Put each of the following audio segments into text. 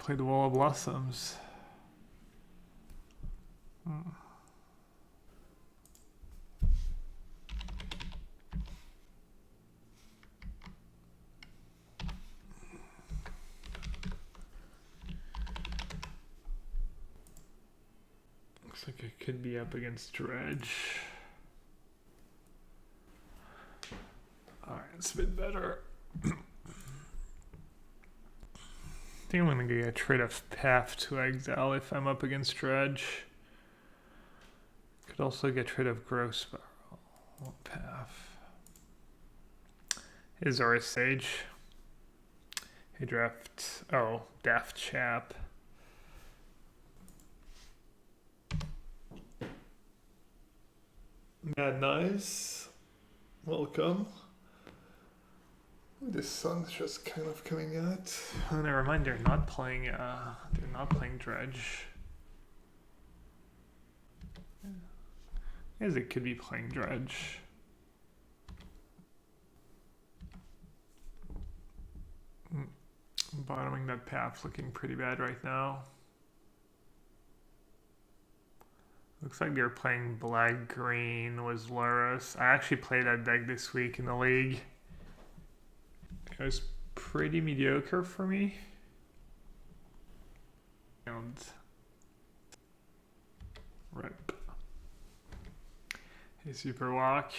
play the Wall of Blossoms. Looks like I could be up against Dredge. Alright, it's a bit better. I think I'm gonna get rid of Path to Exile if I'm up against Dredge. Could also get rid of Gross Barrel. Path. Is our Sage. He draft. Oh, Daft Chap. Mad Nice. Welcome. The sun's just kind of coming out. Oh, never mind. They're not playing. They're not playing Dredge. As it could be playing Dredge. Bottoming that path, looking pretty bad right now. Looks like they're playing black green with Lurrus. I actually played that deck this week in the league. It was pretty mediocre for me. And rip. Hey, Super Walk.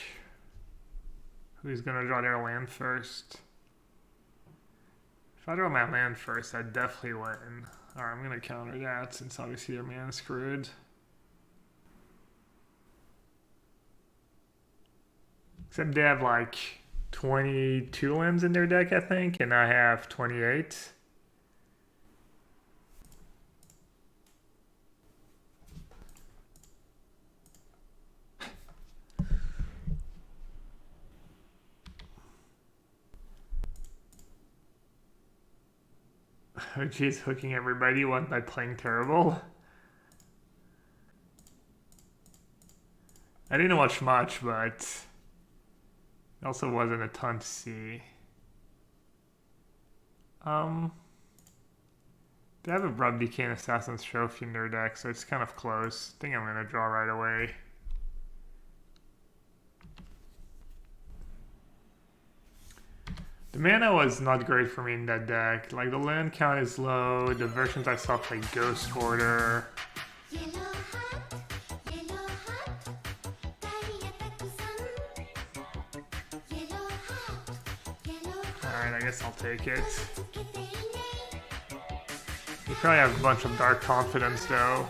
Who's gonna draw their land first? If I draw my land first, I'd definitely win. Alright, I'm gonna counter that since obviously their man's screwed. Except they have like 22 lands in their deck, I think, and I have 28. Oh geez, hooking everybody one by playing terrible. I didn't watch much, but it also wasn't a ton to see. They have a Brub Decay and Assassin's Trophy in their deck, so it's kind of close. I think I'm gonna draw right away. The mana was not great for me in that deck. Like, the land count is low, the versions I saw play Ghost Order. Alright, I guess I'll take it. You probably have a bunch of Dark Confidence though.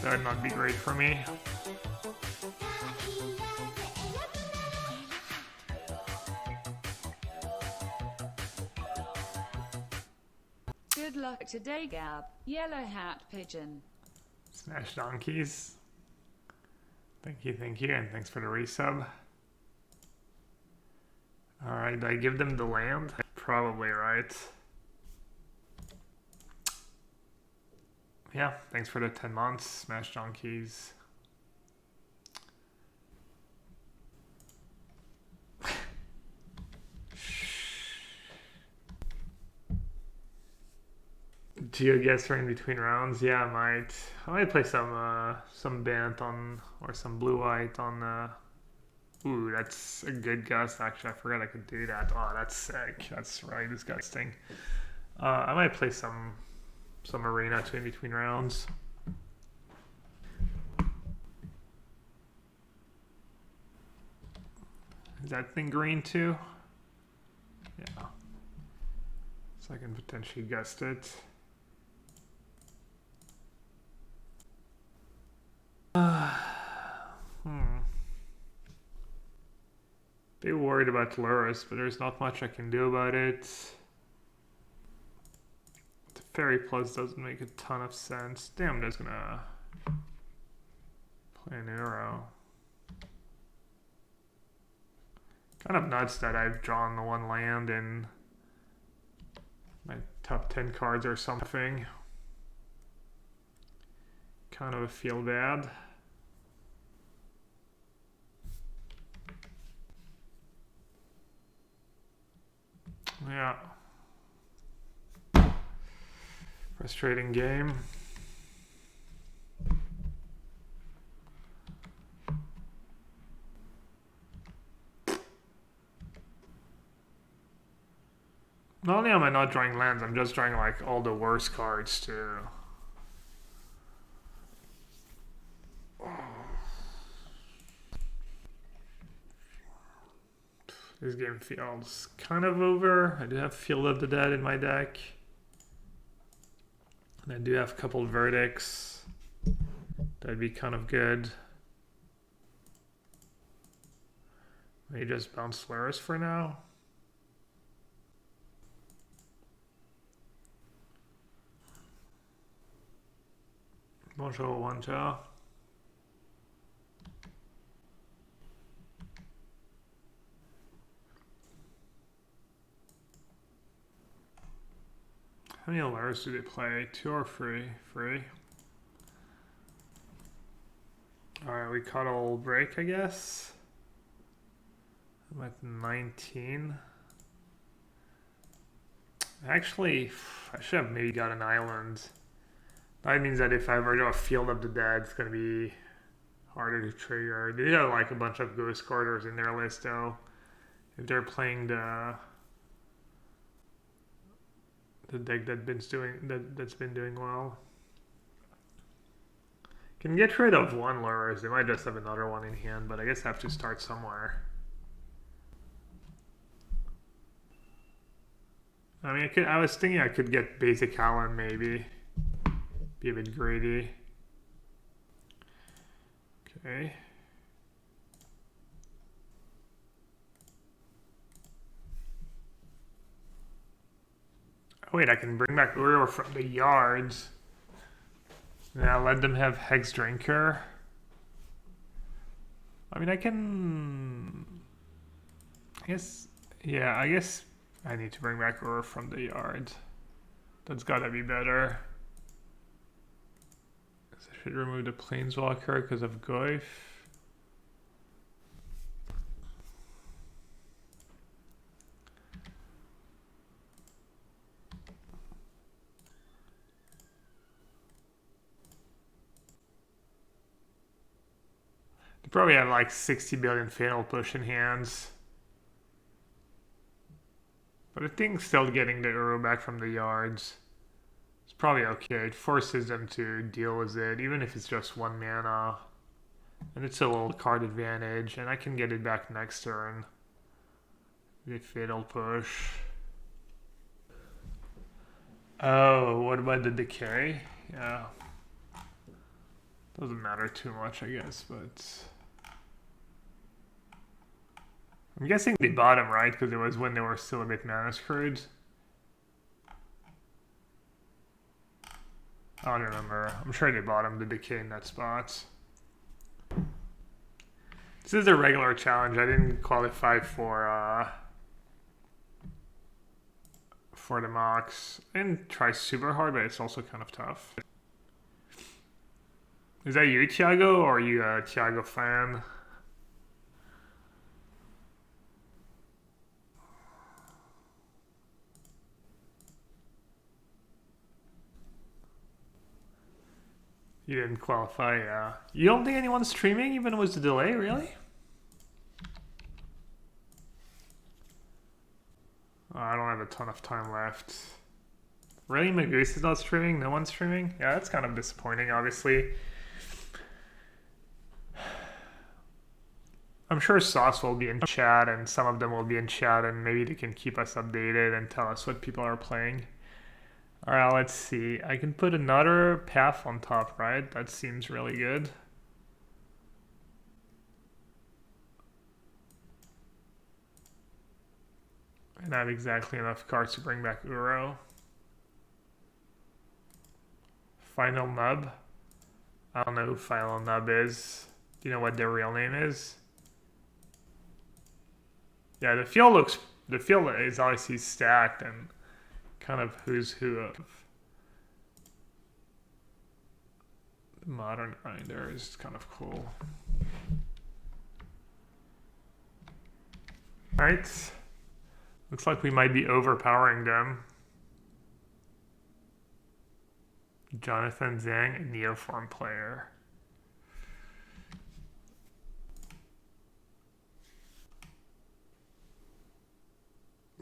That would not be great for me. Good luck today, Gab. Yellow hat pigeon. Smash donkeys. Thank you, and thanks for the resub. Alright, do I give them the land? Probably, right? Yeah, thanks for the 10 months, Smash donkeys. GeoGuessr in between rounds. Yeah, I might play some Bant on, or some blue white on. Ooh, that's a good guess. Actually, I forgot I could do that. Oh, that's sick. That's really disgusting. I might play some arena too in between rounds. Is that thing green too? Yeah. So I can potentially gust it. Bit worried about Lurrus, but there's not much I can do about it. The Fairy Plus doesn't make a ton of sense. Damn, that's gonna play an arrow. Kind of nuts that I've drawn the one land in my top 10 cards or something. Kind of feel bad. Yeah. Frustrating game. Not only am I not drawing lands, I'm just drawing like all the worst cards too. This game feels kind of over. I do have Field of the Dead in my deck. And I do have a couple of verdicts. That'd be kind of good. Maybe just bounce Flares for now. Bonjour, Wanja. How many alerts do they play? 2 or 3? 3. Alright, we cuddle break, I guess. I'm at 19. Actually, I should have maybe got an island. That means that if I ever draw a Field of the Dead, it's going to be harder to trigger. They have like a bunch of Ghost Quarters in their list though. If they're playing the deck that's been doing well. Can get rid of one lures. They might just have another one in hand, but I guess I have to start somewhere. I mean, I was thinking I could get basic Allen maybe. Be a bit greedy. Okay. Oh wait, I can bring back Uro from the yards. Now let them have Hex Drinker. I mean, I can... I guess... Yeah, I guess I need to bring back Uro from the yards. That's gotta be better. I should remove the Planeswalker because of Goyf. They probably have like 60 billion Fatal Push in hands. But I think still getting the Uro back from the yards is probably okay. It forces them to deal with it, even if it's just 1 mana. And it's a little card advantage, and I can get it back next turn. The Fatal Push. Oh, what about the Decay? Yeah. Doesn't matter too much, I guess, but... I'm guessing they bought him, right? Because it was when they were still a bit mana screwed. I don't remember. I'm sure they bought him the Decay in that spot. This is a regular challenge. I didn't qualify for the mocks. I didn't try super hard, but it's also kind of tough. Is that you, Thiago, or are you a Thiago fan? You didn't qualify, yeah. You don't think anyone's streaming even with the delay, really? Oh, I don't have a ton of time left. Really? Magoose is not streaming? No one's streaming? Yeah, that's kind of disappointing, obviously. I'm sure Sauce will be in chat, and some of them will be in chat, and maybe they can keep us updated and tell us what people are playing. Alright, let's see. I can put another path on top, right? That seems really good. And I have exactly enough cards to bring back Uro. Final Nub. I don't know who Final Nub is. Do you know what their real name is? Yeah, the field is obviously stacked and kind of who's who of the modern grinder is kind of cool. Alright. Looks like we might be overpowering them. Jonathan Zhang, a Neoform player.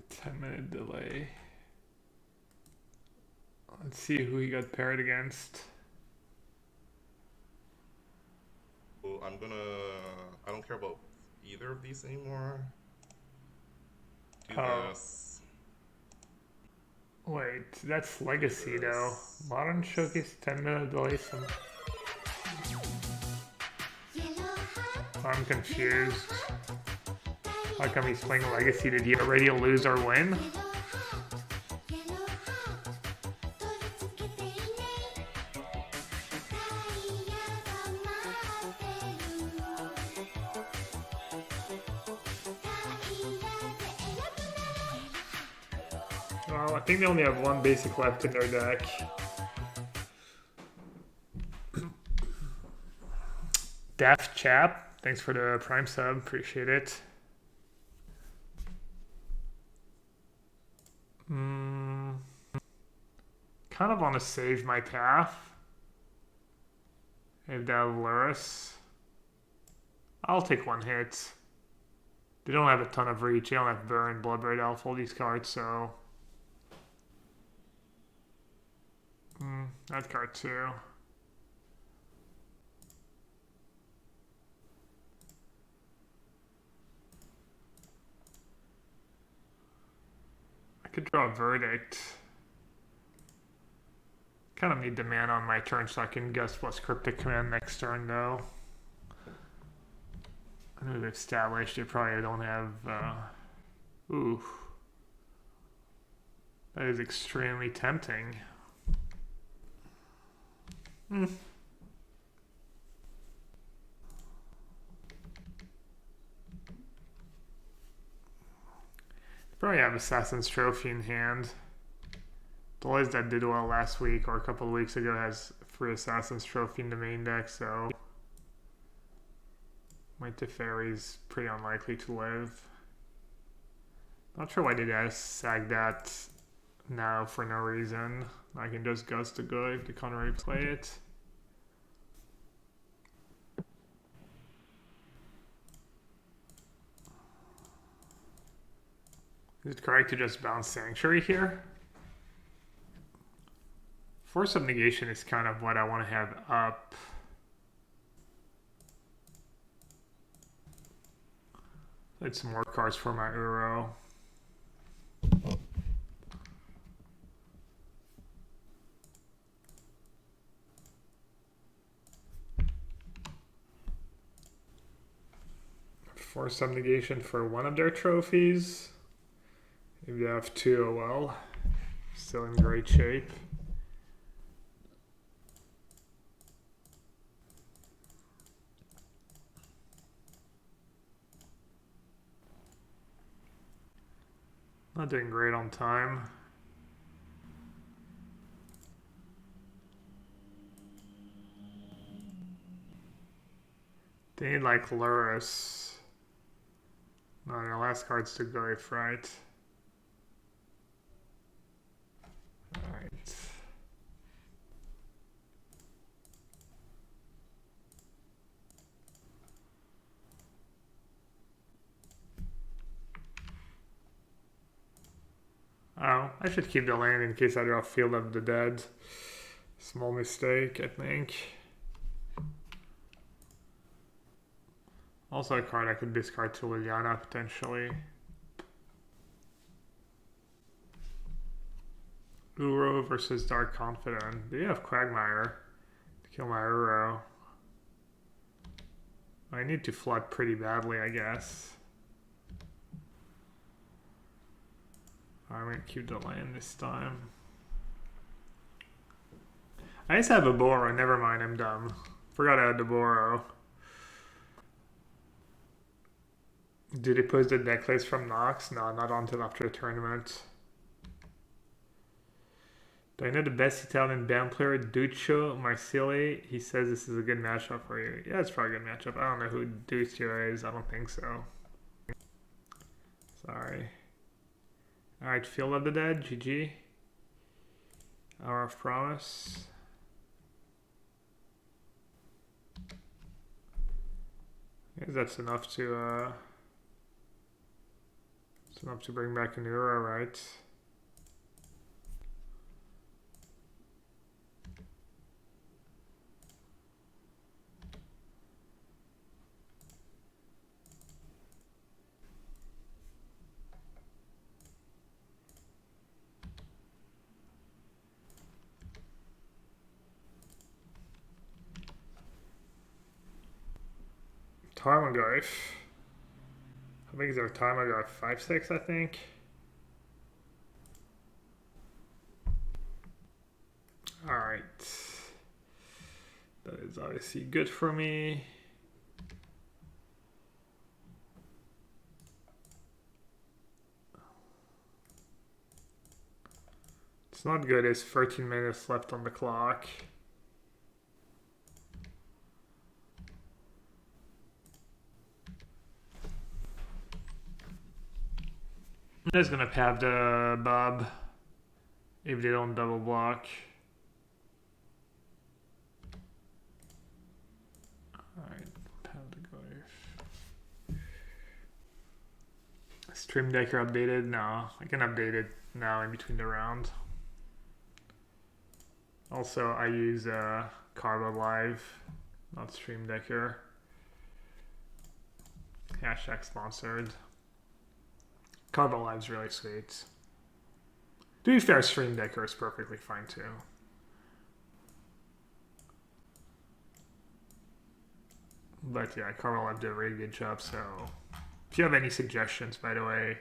"10-minute delay." Let's see who he got paired against. Well, I don't care about either of these anymore. Do this. Wait, that's Legacy though. Modern Showcase 10-minute delay. I'm confused. How come he's playing Legacy? Did he already lose or win? Well, I think they only have one basic left in their deck. Daft Chap, thanks for the Prime sub, appreciate it. Kind of want to save my path. If they have Luris, I'll take one hit. They don't have a ton of reach. They don't have Burn, Bloodbraid Elf, all these cards, so... that card too. I could draw a Verdict. Kind of need the mana on my turn so I can guess plus Cryptic Command next turn though. I know they've established they probably don't have... ooh. That is extremely tempting. Probably have Assassin's Trophy in hand. The list that did well last week or a couple of weeks ago has 3 Assassin's Trophy in the main deck, so my Teferi's pretty unlikely to live. Not sure why they guys sag that now for no reason. I can just Ghost to go if they can't already play it. Is it correct to just bounce Sanctuary here? Force of Negation is kind of what I want to have up. Need some more cards for my Uro. Force of Negation for one of their trophies. If you have 2, oh well. Still in great shape. Not doing great on time. They need like Luris. No, their last card's to go if right. Alright. Oh, I should keep the land in case I draw Field of the Dead. Small mistake, I think. Also a card I could discard to Liliana potentially. Uro versus Dark Confidant. They have Quagmire to kill my Uro. I need to flood pretty badly, I guess. I'm gonna keep the land this time. I just have a Boro, never mind, I'm dumb. Forgot I had the Boro. Did they post the Decklist from Nox? No, not until after the tournament. Do I know the best Italian band player, Duccio Marsili? He says this is a good matchup for you. Yeah, it's probably a good matchup. I don't know who Duccio is. I don't think so. Sorry. Alright, Field of the Dead, GG. Hour of Promise. I guess that's enough to it's enough to bring back an era, right? Tarmogoyf. How big is our Tarmogoyf? 5'6", I think. Alright. That is obviously good for me. It's not good, it's 13 minutes left on the clock. I'm just gonna have the Bob if they don't double block. Alright, have the Goyf. Stream Decker updated? No, I can update it now in between the round. Also, I use Carbo Live, not Stream Decker. Hashtag sponsored. Carbo Live's really sweet. To be fair, Stream Decker is perfectly fine too. But yeah, Carbo Live did a really good job, so if you have any suggestions, by the way,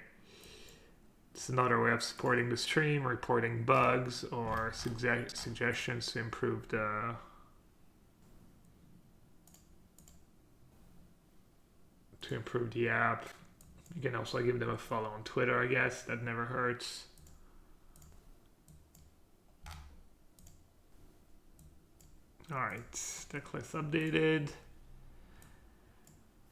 it's another way of supporting the stream, reporting bugs, or suggestions to improve the app. You can also give them a follow on Twitter, I guess. That never hurts. Alright, Decklist updated.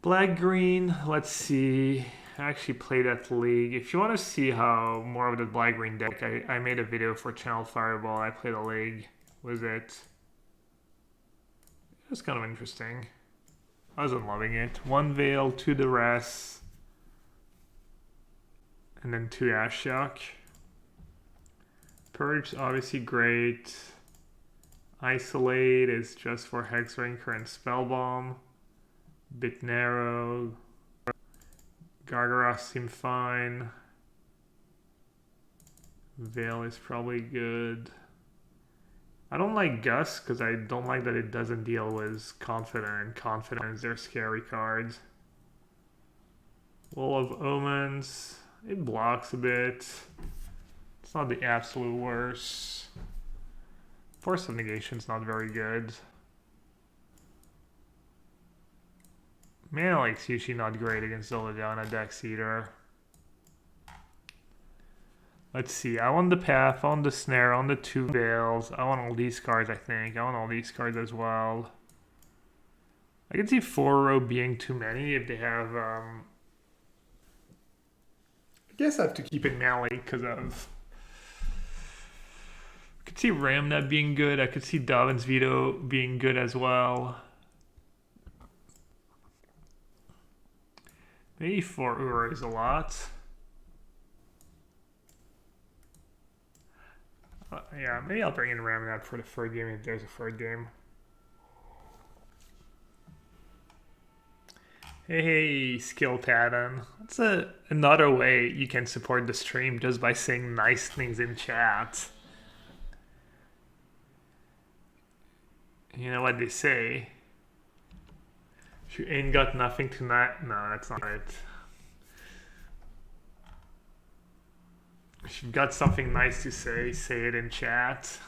Black green, let's see. I actually played that league. If you want to see how more of the black green deck, I made a video for Channel Fireball. I played a league with it. It was kind of interesting. I wasn't loving it. 1 Veil, 2 Duress, and then 2 Ashiok. Purge, obviously great. Isolate is just for Hexranker and Spellbomb. Bit narrow. Gargaroth seem fine. Veil is probably good. I don't like Gus because I don't like that it doesn't deal with Confident, and Confidence, they're scary cards. Wall of Omens, it blocks a bit. It's not the absolute worst. Force of Negation's not very good. Mana Lake's usually not great against Zoladana decks either. Let's see, I want the Path, I want the Snare, I want the 2 Veils, I want all these cards I think, I want all these cards as well. I can see 4-row being too many if they have, I guess I have to keep it Mana Lake because of... I could see Ramnet being good, I could see Dovin's Veto being good as well. Maybe 4 Ura is a lot. Yeah, maybe I'll bring in Ramnet for the third game if there's a third game. Hey, Skill Pattern. That's another way you can support the stream just by saying nice things in chat. You know what they say? If you ain't got nothing tonight... No, that's not it. If you've got something nice to say it in chat.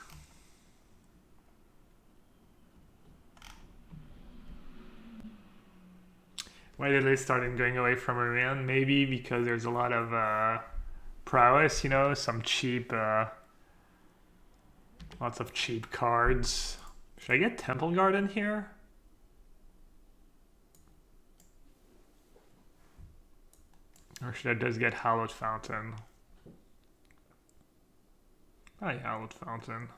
Why did they start going away from Iran? Maybe because there's a lot of prowess, you know, some cheap... lots of cheap cards. Should I get Temple Guard in here? Or should I just get Hallowed Fountain? Probably Hallowed Fountain.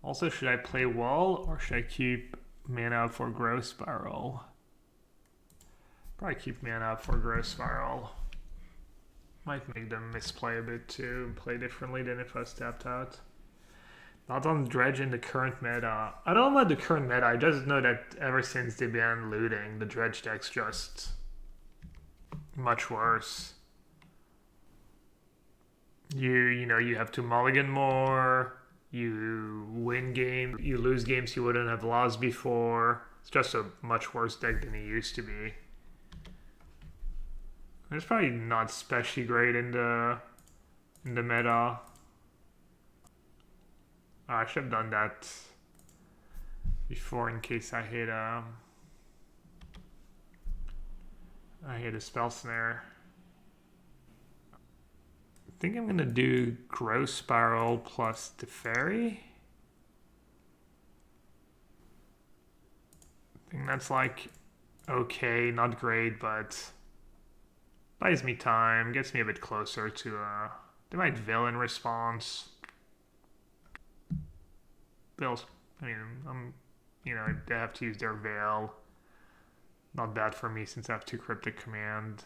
Also, should I play Wall or should I keep mana up for Growth Spiral. Probably keep mana up for Growth Spiral. Might make them misplay a bit too, play differently than if I was tapped out. Not on Dredge in the current meta. I don't know about the current meta, I just know that ever since they banned looting, the Dredge deck's just much worse. You know, you have to mulligan more, you win games, you lose games you wouldn't have lost before. It's just a much worse deck than it used to be. It's probably not especially great in the meta. I should have done that before in case I hit a spell snare. I think I'm gonna do Growth Spiral plus Teferi. I think that's like okay, not great, but buys me time, gets me a bit closer to they might villain response. Bills, I mean, you know, they have to use their Veil. Not bad for me since I have 2 Cryptic Command.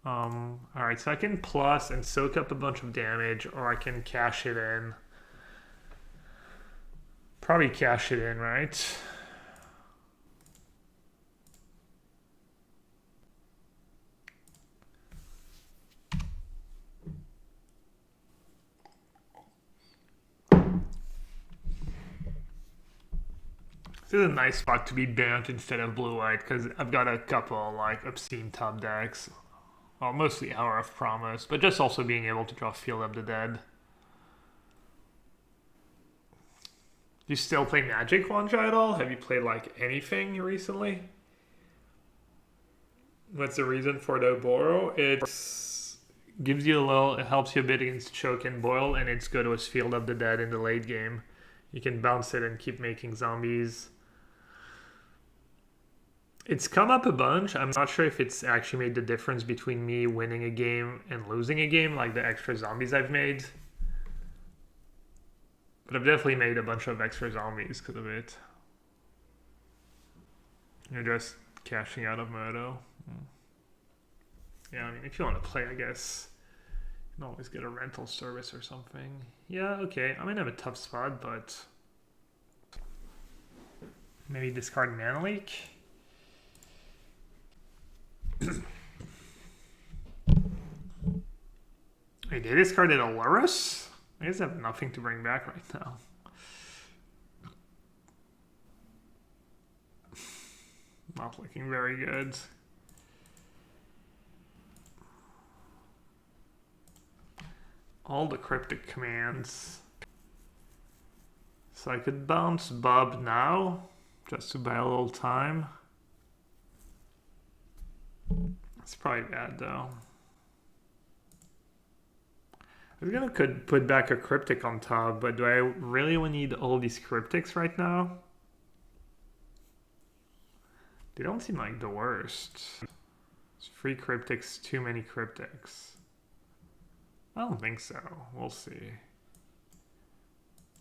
Alright, so I can plus and soak up a bunch of damage, or I can cash it in. Probably cash it in, right? This is a nice spot to be banned instead of blue-white, because I've got a couple like obscene top decks. Well, mostly Hour of Promise, but just also being able to draw Field of the Dead. Do you still play Magic, Wanja, at all? Have you played like anything recently? What's the reason for the Boro? It gives you a little, it helps you a bit against Choke and Boil, and it's good with Field of the Dead in the late game. You can bounce it and keep making zombies. It's come up a bunch. I'm not sure if it's actually made the difference between me winning a game and losing a game, like the extra zombies I've made. But I've definitely made a bunch of extra zombies because of it. You're just cashing out of Murdo. Yeah, I mean, if you want to play, I guess you can always get a rental service or something. Yeah, okay. I might have a tough spot, but maybe discard Mana Leak. Wait, they discarded Alurus? I guess I have nothing to bring back right now. Not looking very good. All the Cryptic Commands. So I could bounce Bub now, just to buy a little time. It's probably bad though. I was gonna could put back a Cryptic on top, but do I really need all these Cryptics right now? They don't seem like the worst. It's 3 Cryptics, too many Cryptics. I don't think so. We'll see.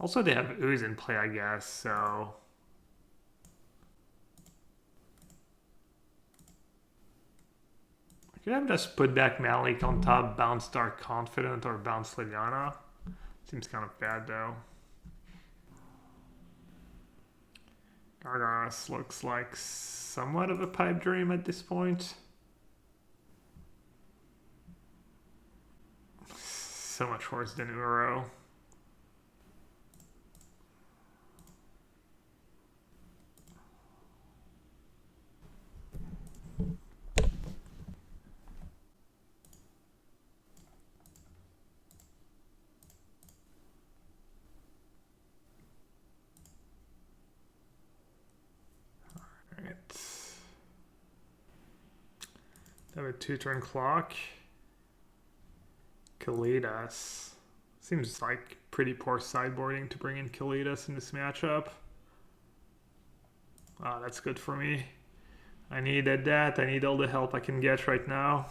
Also, they have Ooze in play, I guess, so... I could have just put back Malik on top, bounce Dark Confident, or bounce Liliana. Seems kind of bad, though. Gargaras looks like somewhat of a pipe dream at this point. So much worse than Uro. Have a 2-turn clock. Kalidas. Seems like pretty poor sideboarding to bring in Kalidas in this matchup. Ah, that's good for me. I needed that. I need all the help I can get right now.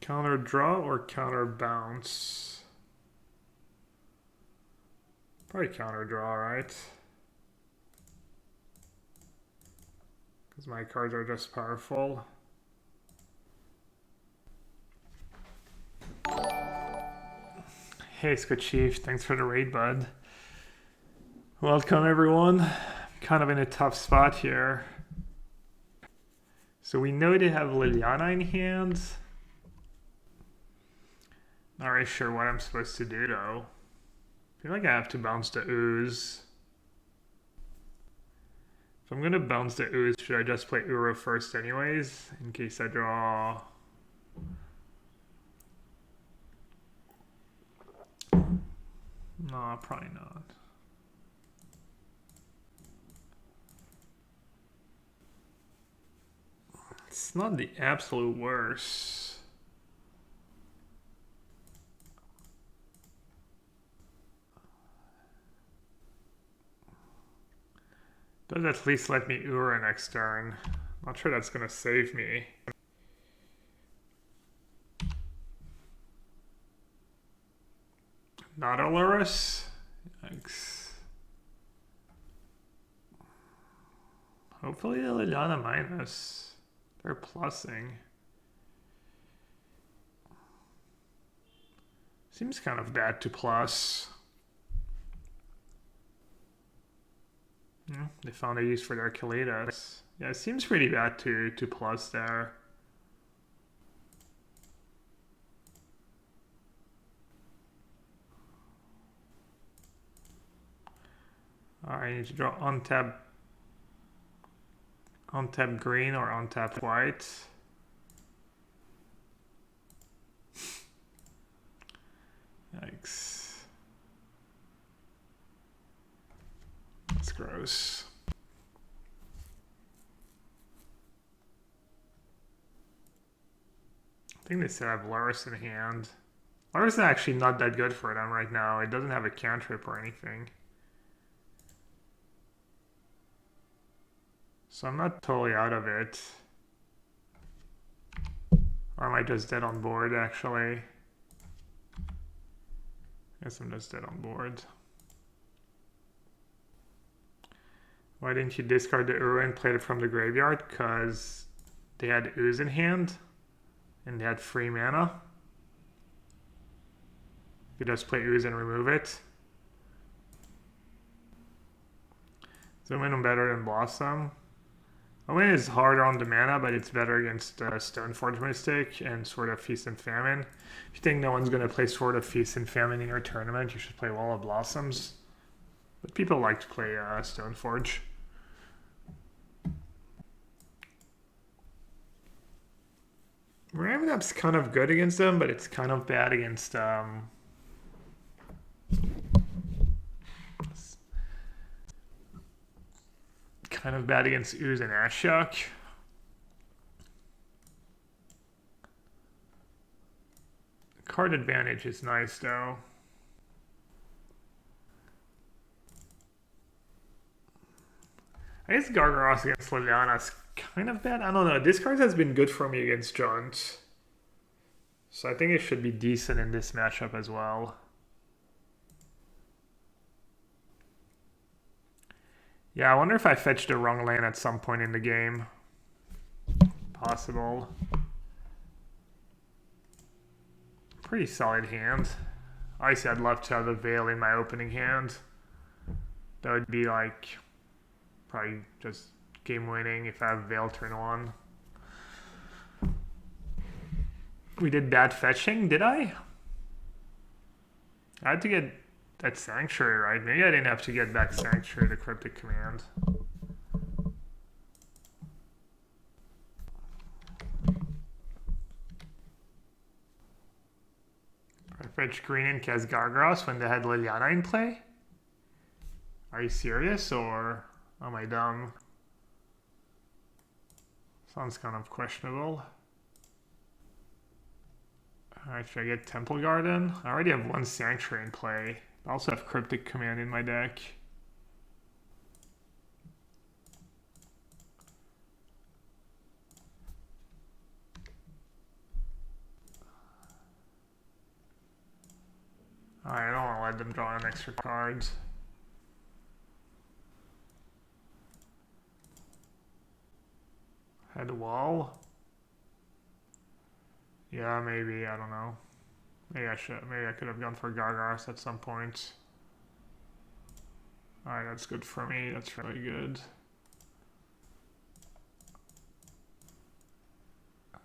Counter draw or counter bounce? Probably counter draw, right? Because my cards are just powerful. Hey, Squid Chief, thanks for the raid, bud. Welcome, everyone. I'm kind of in a tough spot here. So we know they have Liliana in hand. Not really sure what I'm supposed to do, though. I feel like I have to bounce the ooze. If I'm going to bounce the ooze, should I just play Uro first anyways, in case I draw... No, probably not. It's not the absolute worst. Does at least let me Ura next turn. Not sure that's gonna save me. Not Olorus? Yikes. Hopefully the Liliana minus. They're plussing. Seems kind of bad to plus. Yeah, they found a use for their Kaleidus. Yeah, it seems pretty bad to plus there. Alright, I need to draw untap green or untap white. Yikes. That's gross. I think they still have Lurrus in hand. Lurrus is actually not that good for them right now. It doesn't have a cantrip or anything. So I'm not totally out of it. Or am I just dead on board, actually? Guess I'm just dead on board. Why didn't you discard the Uru and play it from the graveyard? Because they had Ooze in hand. And they had free mana. You just play Ooze and remove it. Zoom better than Blossom. Omen is harder on the mana, but it's better against Stoneforge Mystic and Sword of Feast and Famine. If you think no one's going to play Sword of Feast and Famine in your tournament, you should play Wall of Blossoms. But people like to play Stoneforge. Ramnap's kind of good against them, but it's kind of bad against... kind of bad against Ooze and Ashok. Card advantage is nice, though. I guess Gargaros against Liliana is kind of bad. I don't know. This card has been good for me against Junt. So I think it should be decent in this matchup as well. Yeah, I wonder if I fetched the wrong lane at some point in the game. Possible. Pretty solid hand. Obviously, I'd love to have a Veil in my opening hand. That would be like probably just game winning if I have Veil turn on. We did bad fetching, did I? I had to get that Sanctuary, right? Maybe I didn't have to get back Sanctuary to Cryptic Command. I fetched green and cast Gargaros when they had Liliana in play? Are you serious, or am I dumb? Sounds kind of questionable. Alright, should I get Temple Garden? I already have one Sanctuary in play. I also have Cryptic Command in my deck. them draw an extra card. Head wall. Yeah, maybe, I don't know. Maybe I could have gone for Gargaros at some point. Alright, that's good for me. That's really good.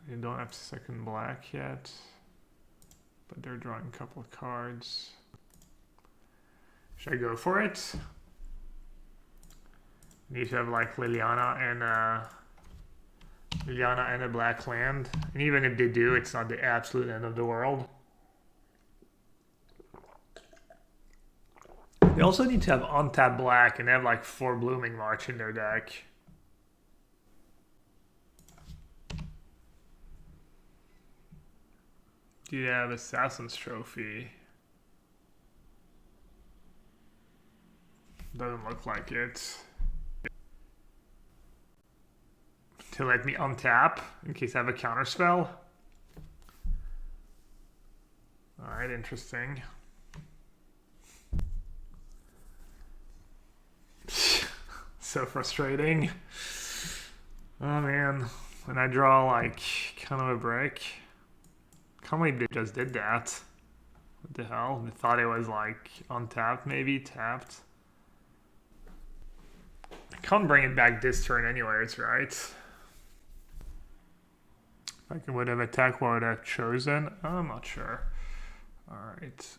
You don't have second black yet, but they're drawing a couple of cards. Should I go for it? Need to have like Liliana and a black land. And even if they do, it's not the absolute end of the world. They also need to have untapped black and have like 4 Blooming March in their deck. Do you have Assassin's Trophy? Doesn't look like it. To let me untap in case I have a counterspell. Alright, interesting. So frustrating. Oh man, when I draw like kind of a break. Can't believe they just did that. What the hell? They thought it was like untapped, maybe tapped. I can't bring it back this turn anyways, right? If I would have attacked, what would I have chosen? I'm not sure. Alright.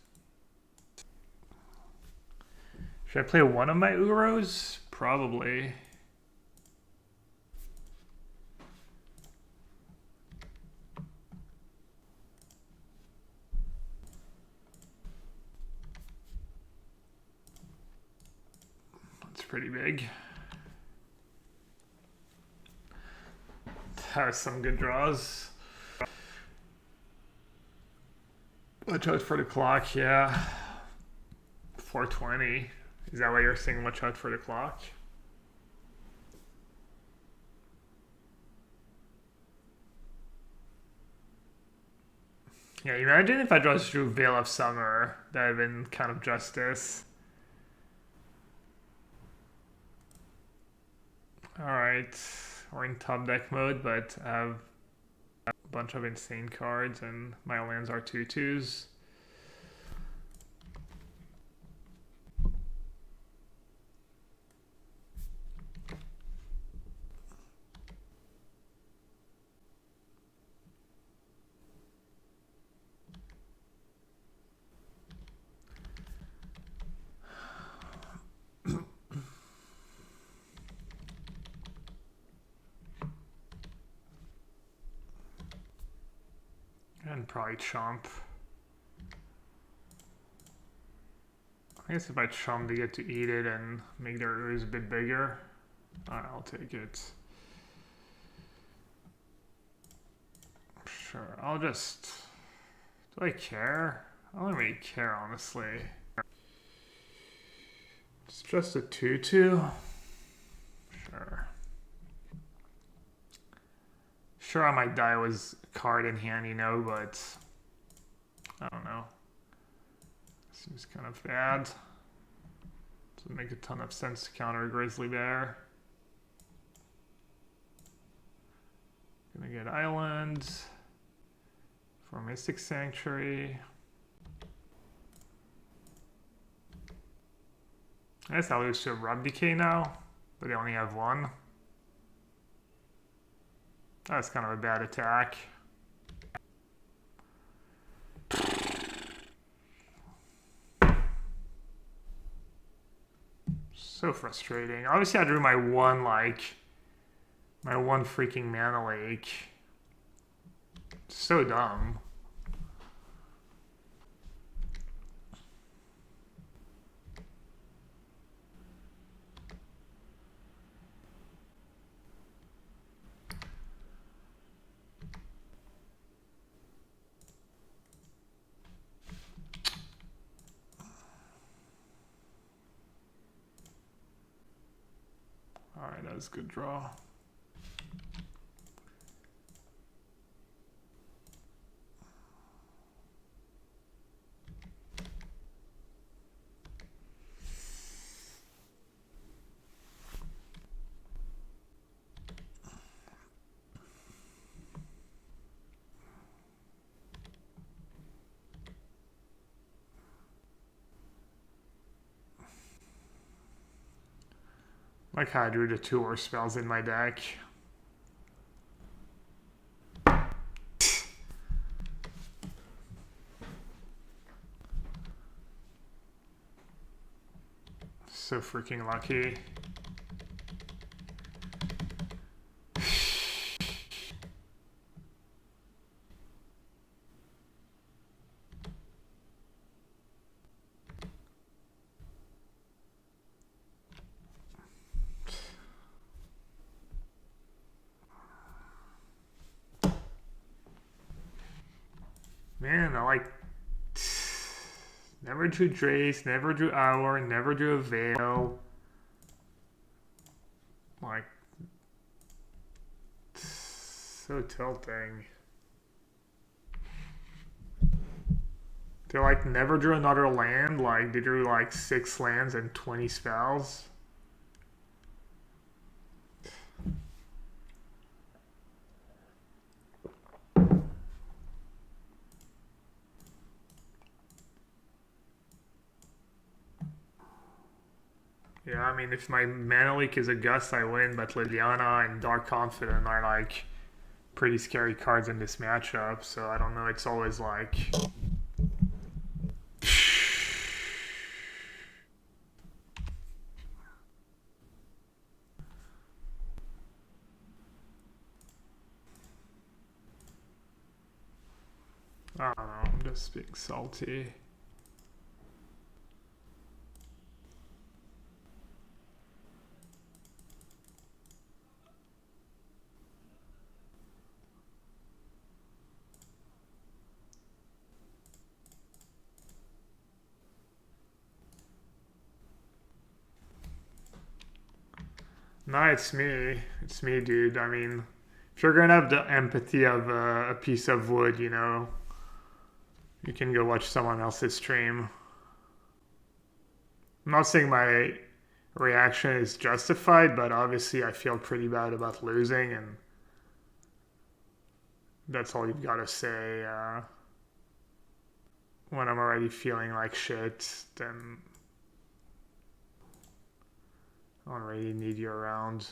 Should I play one of my Uros? Probably. That's pretty big. That was some good draws. Watch out for the clock, yeah. 420. Is that why you're saying watch out for the clock? Yeah, imagine if I just drew Veil of Summer. That would have been kind of justice. Alright, we're in top deck mode, but I have a bunch of insane cards and my lands are 2/2s. And probably chomp. I guess if I chomp, they get to eat it and make their ooze a bit bigger. Alright, I'll take it. Sure, I'll just... Do I care? I don't really care, honestly. It's just a 2/2. Sure. Sure, I might die with a card in hand, you know, but I don't know. Seems kind of bad. Doesn't make a ton of sense to counter a Grizzly Bear. Gonna get Island for Mystic Sanctuary. I guess I'll lose to a Rub Decay now, but they only have 1. That's kind of a bad attack. So frustrating. Obviously I drew my one freaking mana lake. So dumb. Alright, that was a good draw. Like how I drew the 2 worst spells in my deck. So freaking lucky. Man, I like never drew Drace, never drew Hour, never drew a Veil. Like, so tilting. They like never drew another land. Like they drew like 6 lands and 20 spells. Yeah, I mean, if my mana leak is a Gust, I win, but Liliana and Dark Confident are like pretty scary cards in this matchup, so I don't know, it's always like... I don't know, I'm just being salty. No, it's me. It's me, dude. I mean, if you're gonna have the empathy of a piece of wood, you know, you can go watch someone else's stream. I'm not saying my reaction is justified, but obviously I feel pretty bad about losing, and that's all you've got to say. When I'm already feeling like shit, then I don't really need you around.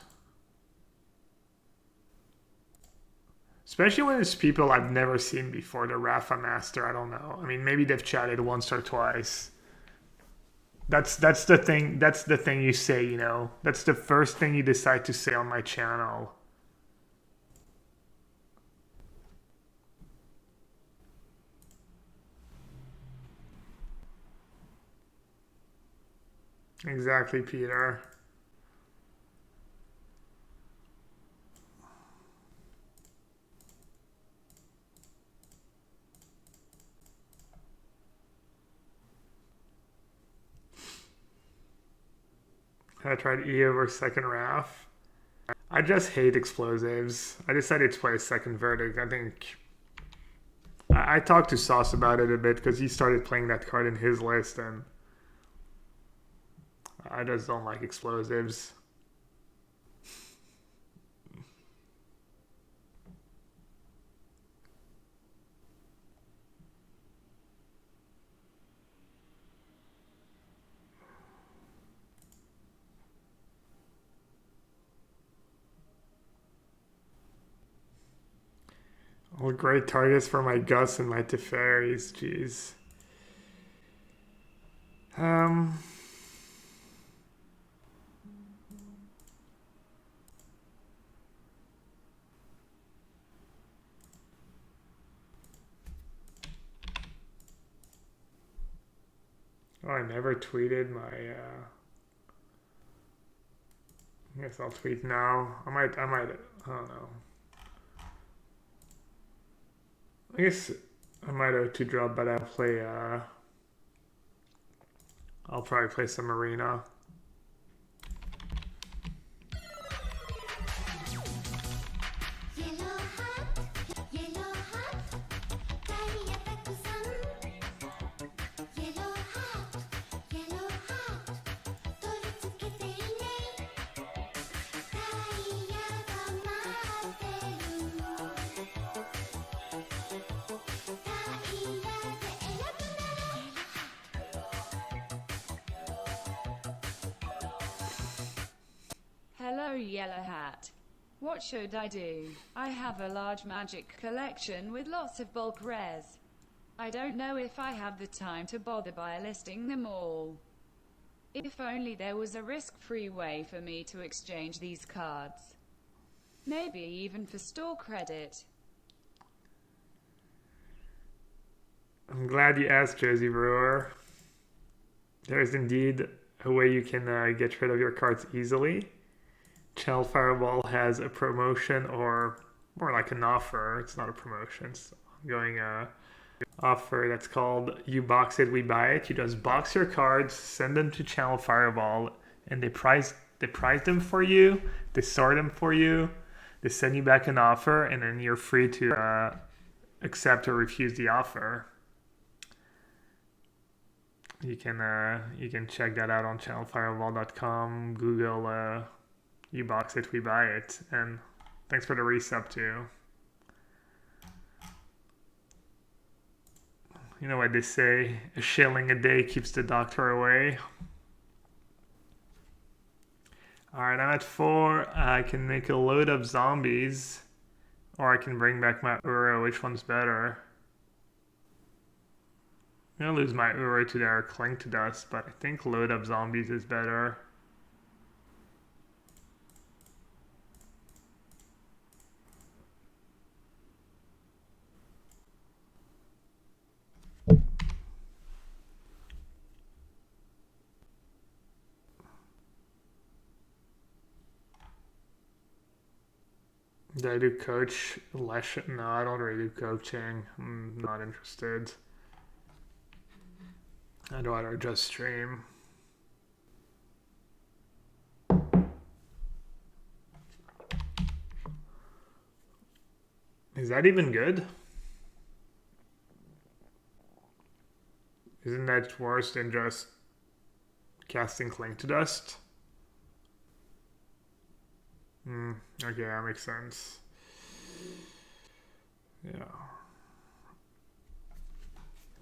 Especially when it's people I've never seen before, the Rafa Master, I don't know. I mean, maybe they've chatted once or twice. That's the thing you say, you know. That's the first thing you decide to say on my channel. Exactly, Peter. I tried E over second Raf. I just hate explosives. I decided to play a second Verdict. I think I talked to Sauce about it a bit because he started playing that card in his list, and I just don't like explosives. All great targets for my Gus and my Teferis, jeez. Oh, I never tweeted my, I guess I'll tweet now. I might, I don't know. I guess I might have to drop, but I'll play, I'll probably play some Arena. Hello Yellow Hat. What should I do? I have a large magic collection with lots of bulk rares. I don't know if I have the time to bother by listing them all. If only there was a risk-free way for me to exchange these cards. Maybe even for store credit. I'm glad you asked, Josie Brewer. There is indeed a way you can get rid of your cards easily. Channel Fireball has a promotion, or more like an offer. It's not a promotion. It's an ongoing offer that's called You Box It, We Buy It. You just box your cards, send them to Channel Fireball, and they price them for you. They sort them for you. They send you back an offer, and then you're free to accept or refuse the offer. You can check that out on channelfireball.com. Google You Box It, We Buy It. And thanks for the resub too. You know what they say, a shilling a day keeps the doctor away. Alright, I'm at 4. I can make a load of zombies. Or I can bring back my Uro. Which one's better? I'm gonna lose my Uro to their Cling to Dust, but I think load up zombies is better. Did I do coach? No, I don't really do coaching. I'm not interested. I'd rather just stream. Is that even good? Isn't that worse than just casting Cling to Dust? Okay, that makes sense. Yeah.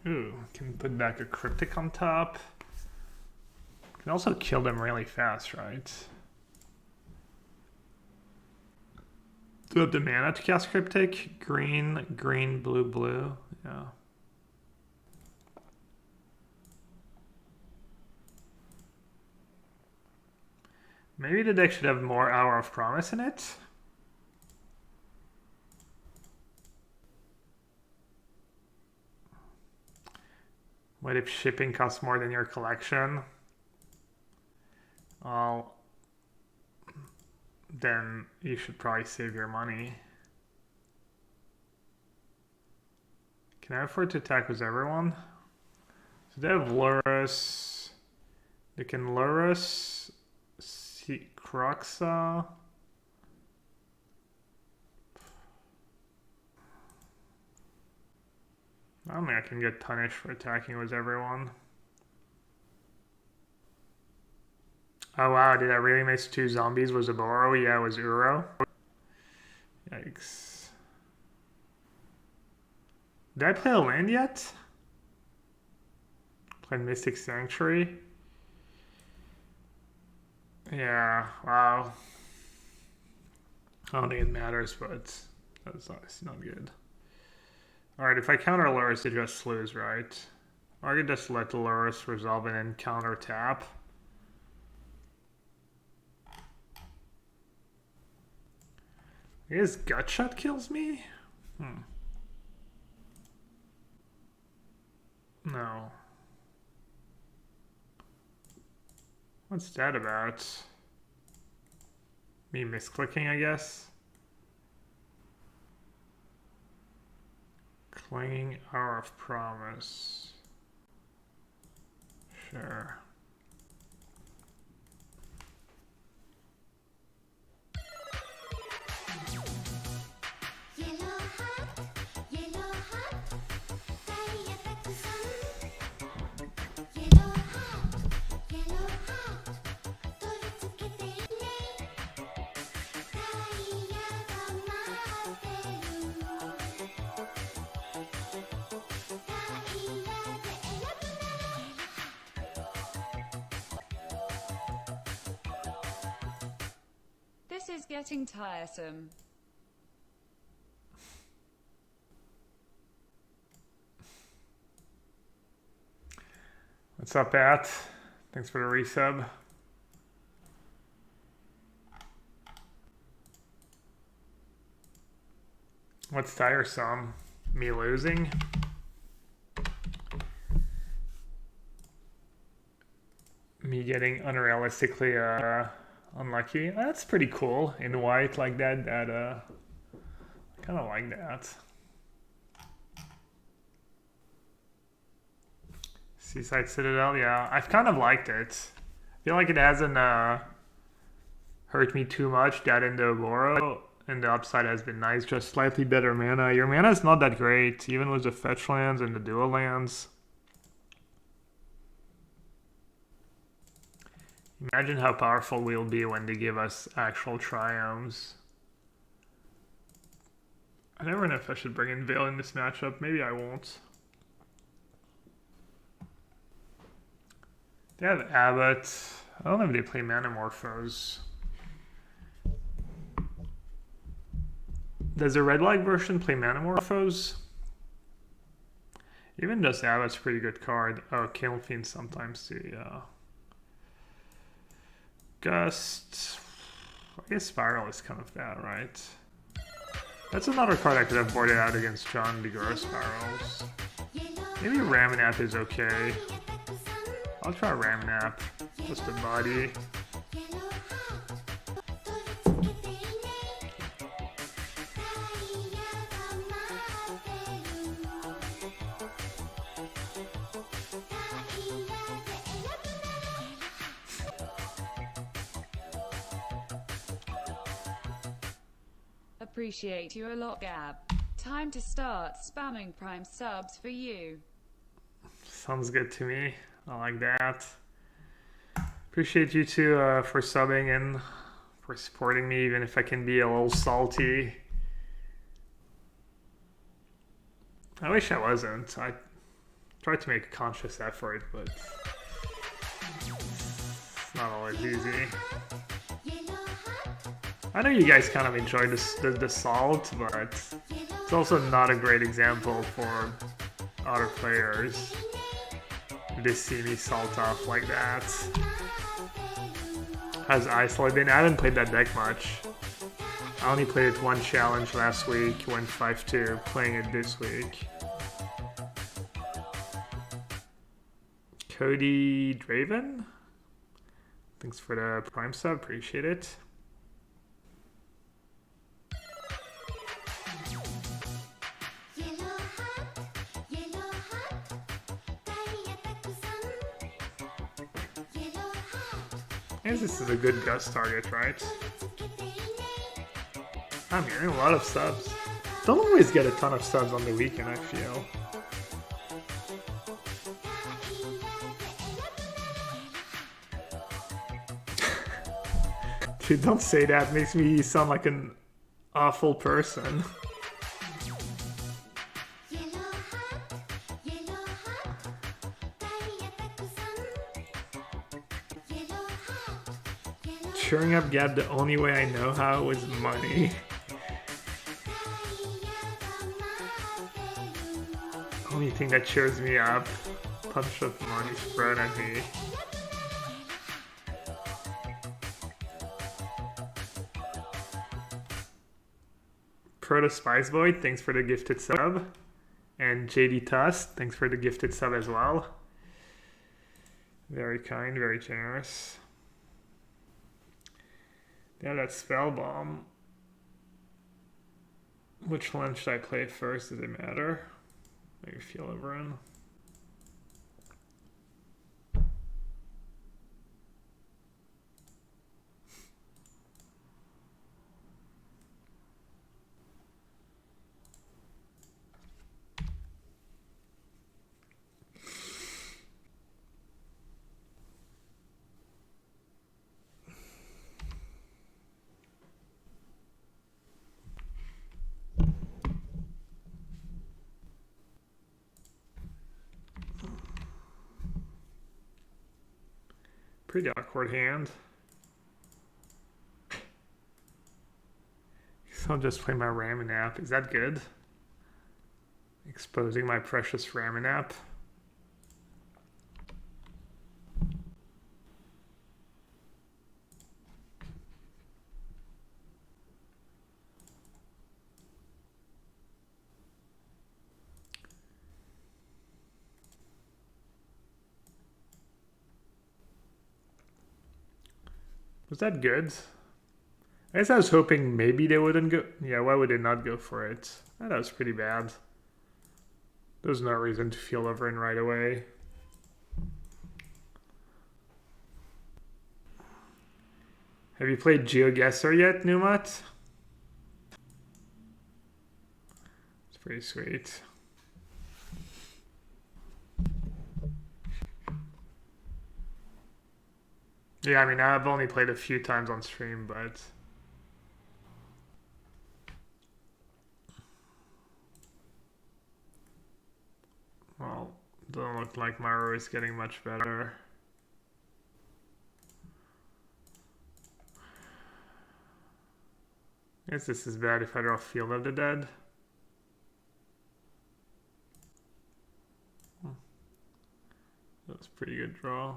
Ooh, can put back a Cryptic on top. Can also kill them really fast, right? Do I have the mana to cast Cryptic? Green, green, blue, blue. Yeah. Maybe the deck should have more Hour of Promise in it. What if shipping costs more than your collection? Well, then you should probably save your money. Can I afford to attack with everyone? So they have Lurrus. They can Lurrus, Croxa. I don't think I can get punished for attacking with everyone. Oh wow, did I really miss 2 zombies? Was it Boro? Yeah, it was Uro. Yikes. Did I play a land yet? Played Mystic Sanctuary? Yeah, wow. I don't think it matters, but that's not good. Alright, if I counter Lurrus, it just lose, right? Or I could just let the Lurrus resolve and then counter tap. I guess Gutshot kills me? No. What's that about? Me misclicking, I guess? Clanging Hour of Promise. Sure. This is getting tiresome. What's up, Pat? Thanks for the resub. What's tiresome? Me losing? Me getting unrealistically unlucky? That's pretty cool. In white like that, I kind of like that. Seaside Citadel, yeah. I've kind of liked it. I feel like it hasn't hurt me too much, that in the Aurora. And the upside has been nice, just slightly better mana. Your mana is not that great, even with the fetch lands and the dual lands. Imagine how powerful we'll be when they give us actual triumphs. I never know if I should bring in Veil in this matchup. Maybe I won't. They have Abbott. I don't know if they play Manamorphose. Does the red light version play Manamorphose? Even just Abbott's a pretty good card. Oh, Kale Fiend sometimes too, yeah. Gust. I guess Spiral is kind of bad, right? That's another card I could have boarded out against John Bigora Spirals. Maybe Ramanap is okay. I'll try Ramanap. Just a body. Appreciate you a lot, Gab. Time to start spamming Prime subs for you. Sounds good to me. I like that. Appreciate you too for subbing and for supporting me, even if I can be a little salty. I wish I wasn't. I tried to make a conscious effort, but it's not always easy. I know you guys kind of enjoy the salt, but it's also not a great example for other players. They see me salt off like that. How's Isolate been? I haven't played that deck much. I only played it one challenge last week, went 5-2, playing it this week. Cody Draven? Thanks for the Prime sub, appreciate it. I guess this is a good Gust target, right? I'm hearing a lot of subs. Don't always get a ton of subs on the weekend, I feel. Dude, don't say that. It makes me sound like an awful person. Cheering up Gab the only way I know how was money. Only thing that cheers me up. Bunch of money thrown at me. Proto Spice Boy, thanks for the gifted sub. And JD Tuss, thanks for the gifted sub as well. Very kind, very generous. Yeah, that Spell Bomb. Which one should I play first? Does it matter? How you feel everyone? Pretty awkward hand. I'll just play my ramen app. Is that good? Exposing my precious ramen app. Was that good? I guess I was hoping maybe they wouldn't go. Yeah, why would they not go for it? Oh, that was pretty bad. There's no reason to feel over in right away. Have you played GeoGuessr yet, Numat? It's pretty sweet. Yeah, I mean, I've only played a few times on stream, but... Well, doesn't look like Maru is getting much better. I guess this is bad if I draw Field of the Dead. That's a pretty good draw.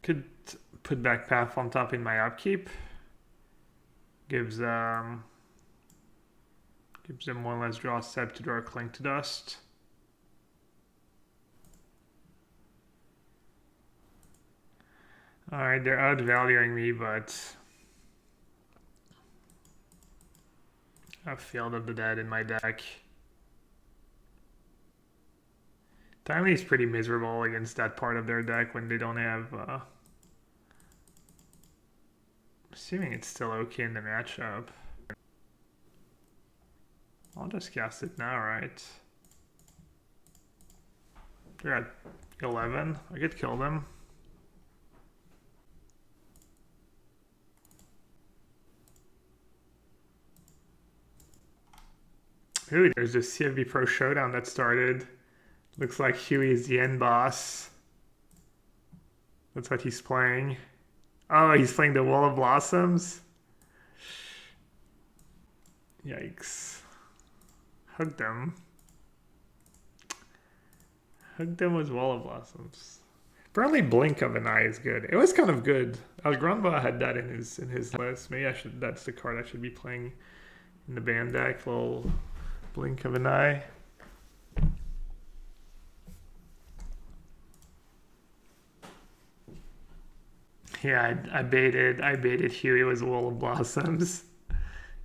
Could put back Path on top in my upkeep. Gives them one less draw step to draw a Cling to Dust. Alright, they're outvaluing me, but I have Field of the Dead in my deck. Timely is pretty miserable against that part of their deck when they don't have... assuming it's still okay in the matchup. I'll just cast it now, right? They're at 11. I could kill them. Ooh, there's this CFB Pro Showdown that started. Looks like Huey is the end boss. That's what he's playing. Oh, he's playing the Wall of Blossoms? Yikes. Hugged him. Hugged him with Wall of Blossoms. Apparently Blink of an Eye is good. It was kind of good. Algranva had that in his list. Maybe I should, that's the card I should be playing in the band deck. Little Blink of an Eye. Yeah, I baited Huey was Wall of Blossoms.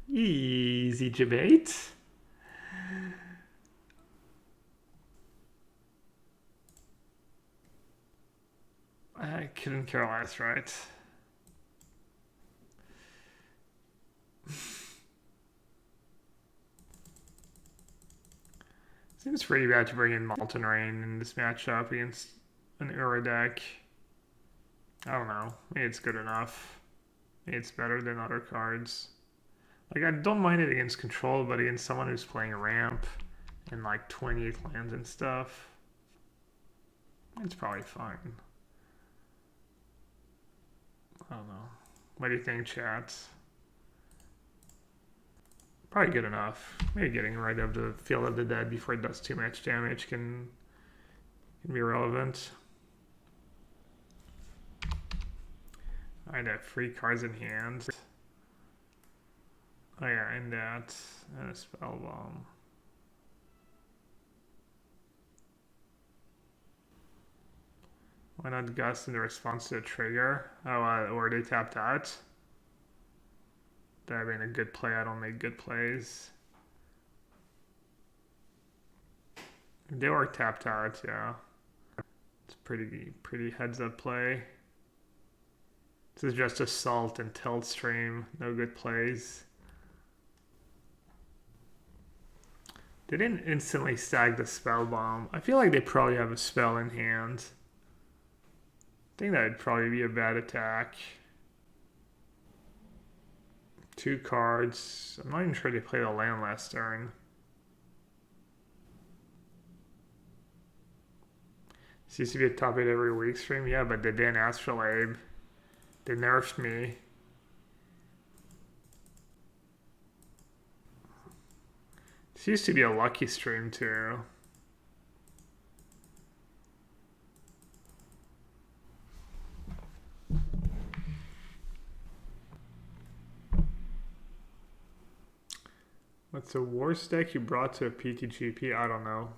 Easy debate. I couldn't care less, right? Seems pretty bad to bring in Molten Rain in this matchup against an Ura deck. I don't know. Maybe it's good enough. Maybe it's better than other cards. Like, I don't mind it against Control, but against someone who's playing Ramp and like 28 lands and stuff, it's probably fine. I don't know. What do you think, chat? Probably good enough. Maybe getting rid of the Field of the Dead before it does too much damage can be relevant. Alright, I have 3 cards in hand. Oh yeah, and that, and a Spell Bomb. Why not Gust in the response to the trigger? Oh, or they tapped out. That being a good play, I don't make good plays. They were tapped out, yeah. It's pretty heads up play. This is just Assault and Tilt Stream, no good plays. They didn't instantly stag the Spell Bomb. I feel like they probably have a spell in hand. I think that would probably be a bad attack. 2 cards. I'm not even sure they played a land last turn. This used to be a top 8 every week stream. Yeah, but they banned Astrolabe. They nerfed me. This used to be a lucky stream too. What's the worst deck you brought to a PTGP? I don't know.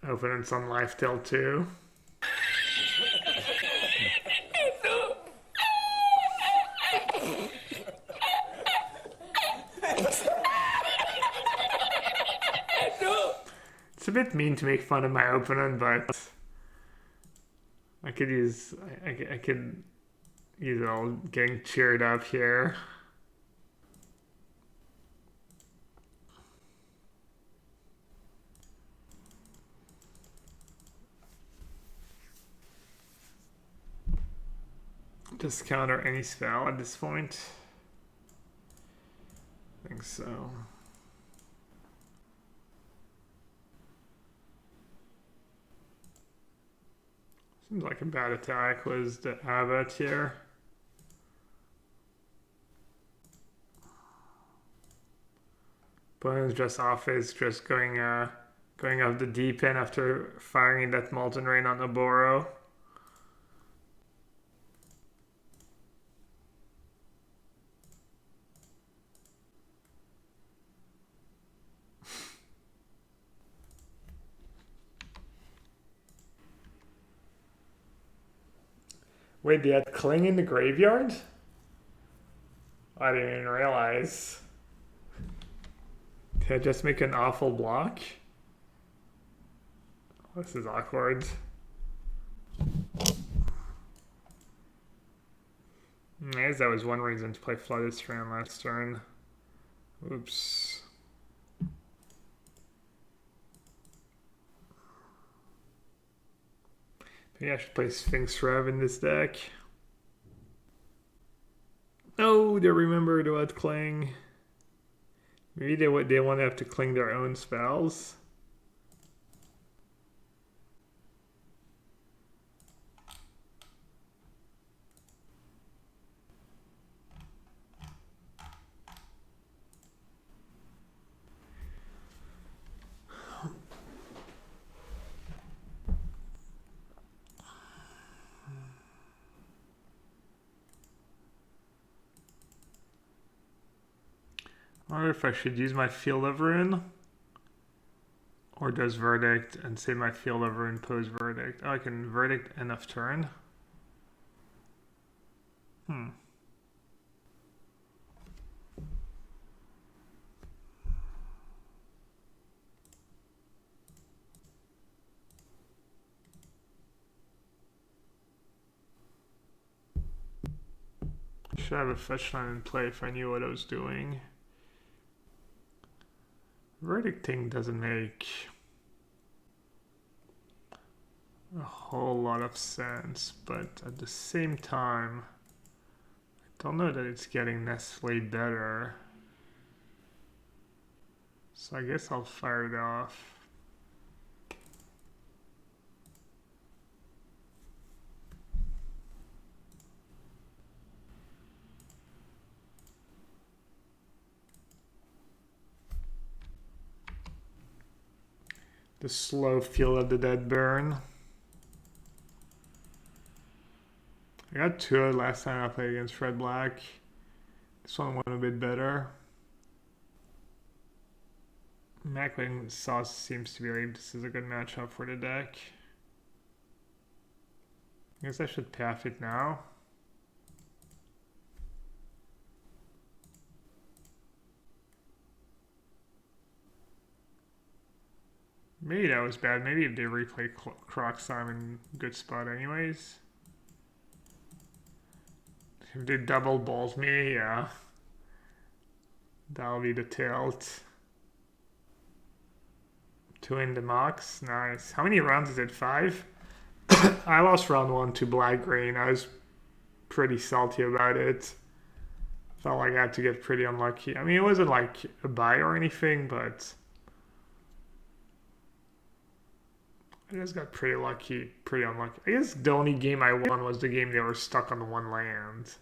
Open it's on Lifetail too. It's a bit mean to make fun of my opponent, but I could use I could use it all getting cheered up here. Just counter any spell at this point. I think so. Seems like a bad attack was the Abbot here. Opponent's just off is just going off the deep end after firing that Molten Rain on Oboro. Wait, they had Cling in the graveyard? I didn't even realize. Did I just make an awful block? This is awkward. I guess that was one reason to play Flooded Strand last turn. Oops. Maybe I should play Sphinx Rev in this deck. Oh, they remembered about Cling. Maybe they want to have to cling their own spells. I wonder if I should use my Field of Ruin or does Verdict and save my Field of Ruin post Verdict. Oh, I can Verdict end of turn. Should have a fetch line in play if I knew what I was doing. Verdicting doesn't make a whole lot of sense, but at the same time, I don't know that it's getting necessarily better. So I guess I'll fire it off. The slow Field of the Dead burn. I got 2 last time I played against Red Black. This one went a bit better. Mackling Sauce seems to believe this is a good matchup for the deck. I guess I should path it now. Maybe that was bad. Maybe if they replay Crocs, I'm in a good spot anyways. If they double bolt me, yeah. That'll be the tilt. 2 in the max, nice. How many rounds is it? 5? I lost round 1 to black green. I was pretty salty about it. Felt like I had to get pretty unlucky. I mean, it wasn't like a buy or anything, but I just got pretty lucky, pretty unlucky. I guess the only game I won was the game they were stuck on 1 land.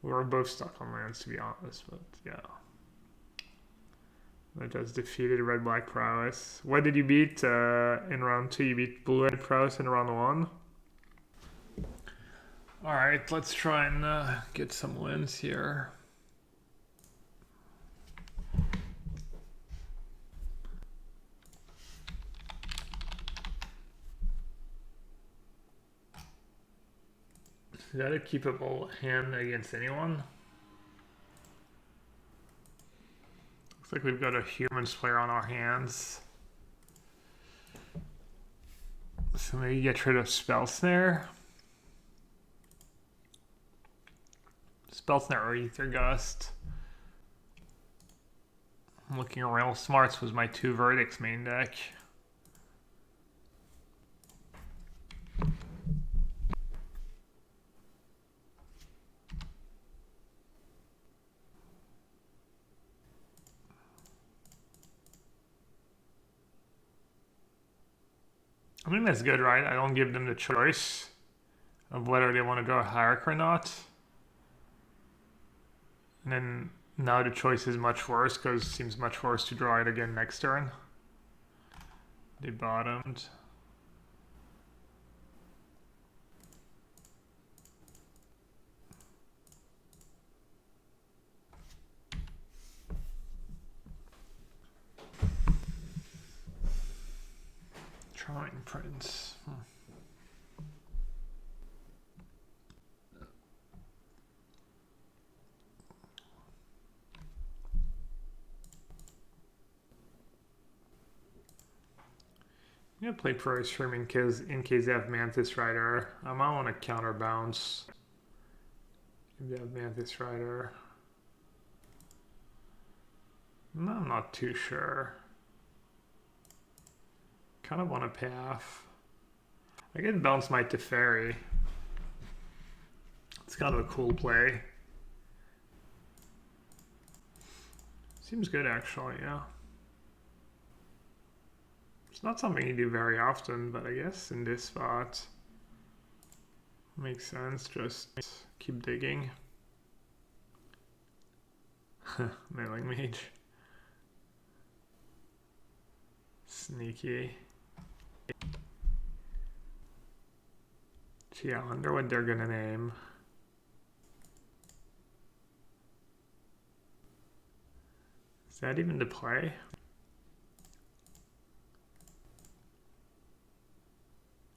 We were both stuck on lands, to be honest, but yeah. I just defeated Red Black Prowess. What did you beat in round 2? You beat Blue Red Prowess in round 1. Alright, let's try and get some wins here. Is that a keepable hand against anyone? Looks like we've got a humans player on our hands. So maybe get rid of Spell Snare. Spell Snare or Ether Gust. I'm looking at Real Smarts was my 2 Verdicts main deck. I think that's good, right? I don't give them the choice of whether they want to draw a Hierarch or not. And then now the choice is much worse because it seems much worse to draw it again next turn. They bottomed. Trying Prince. I'm gonna play Pro Stream in case they have Mantis Rider. I might want to counterbounce if they have Mantis Rider. No, I'm not too sure. Kind of want to path. I can bounce my Teferi. It's kind of a cool play. Seems good actually, yeah. It's not something you do very often, but I guess in this spot makes sense. Just keep digging. Mailing Mage. Sneaky. Gee, I wonder what they're gonna name. Is that even the play?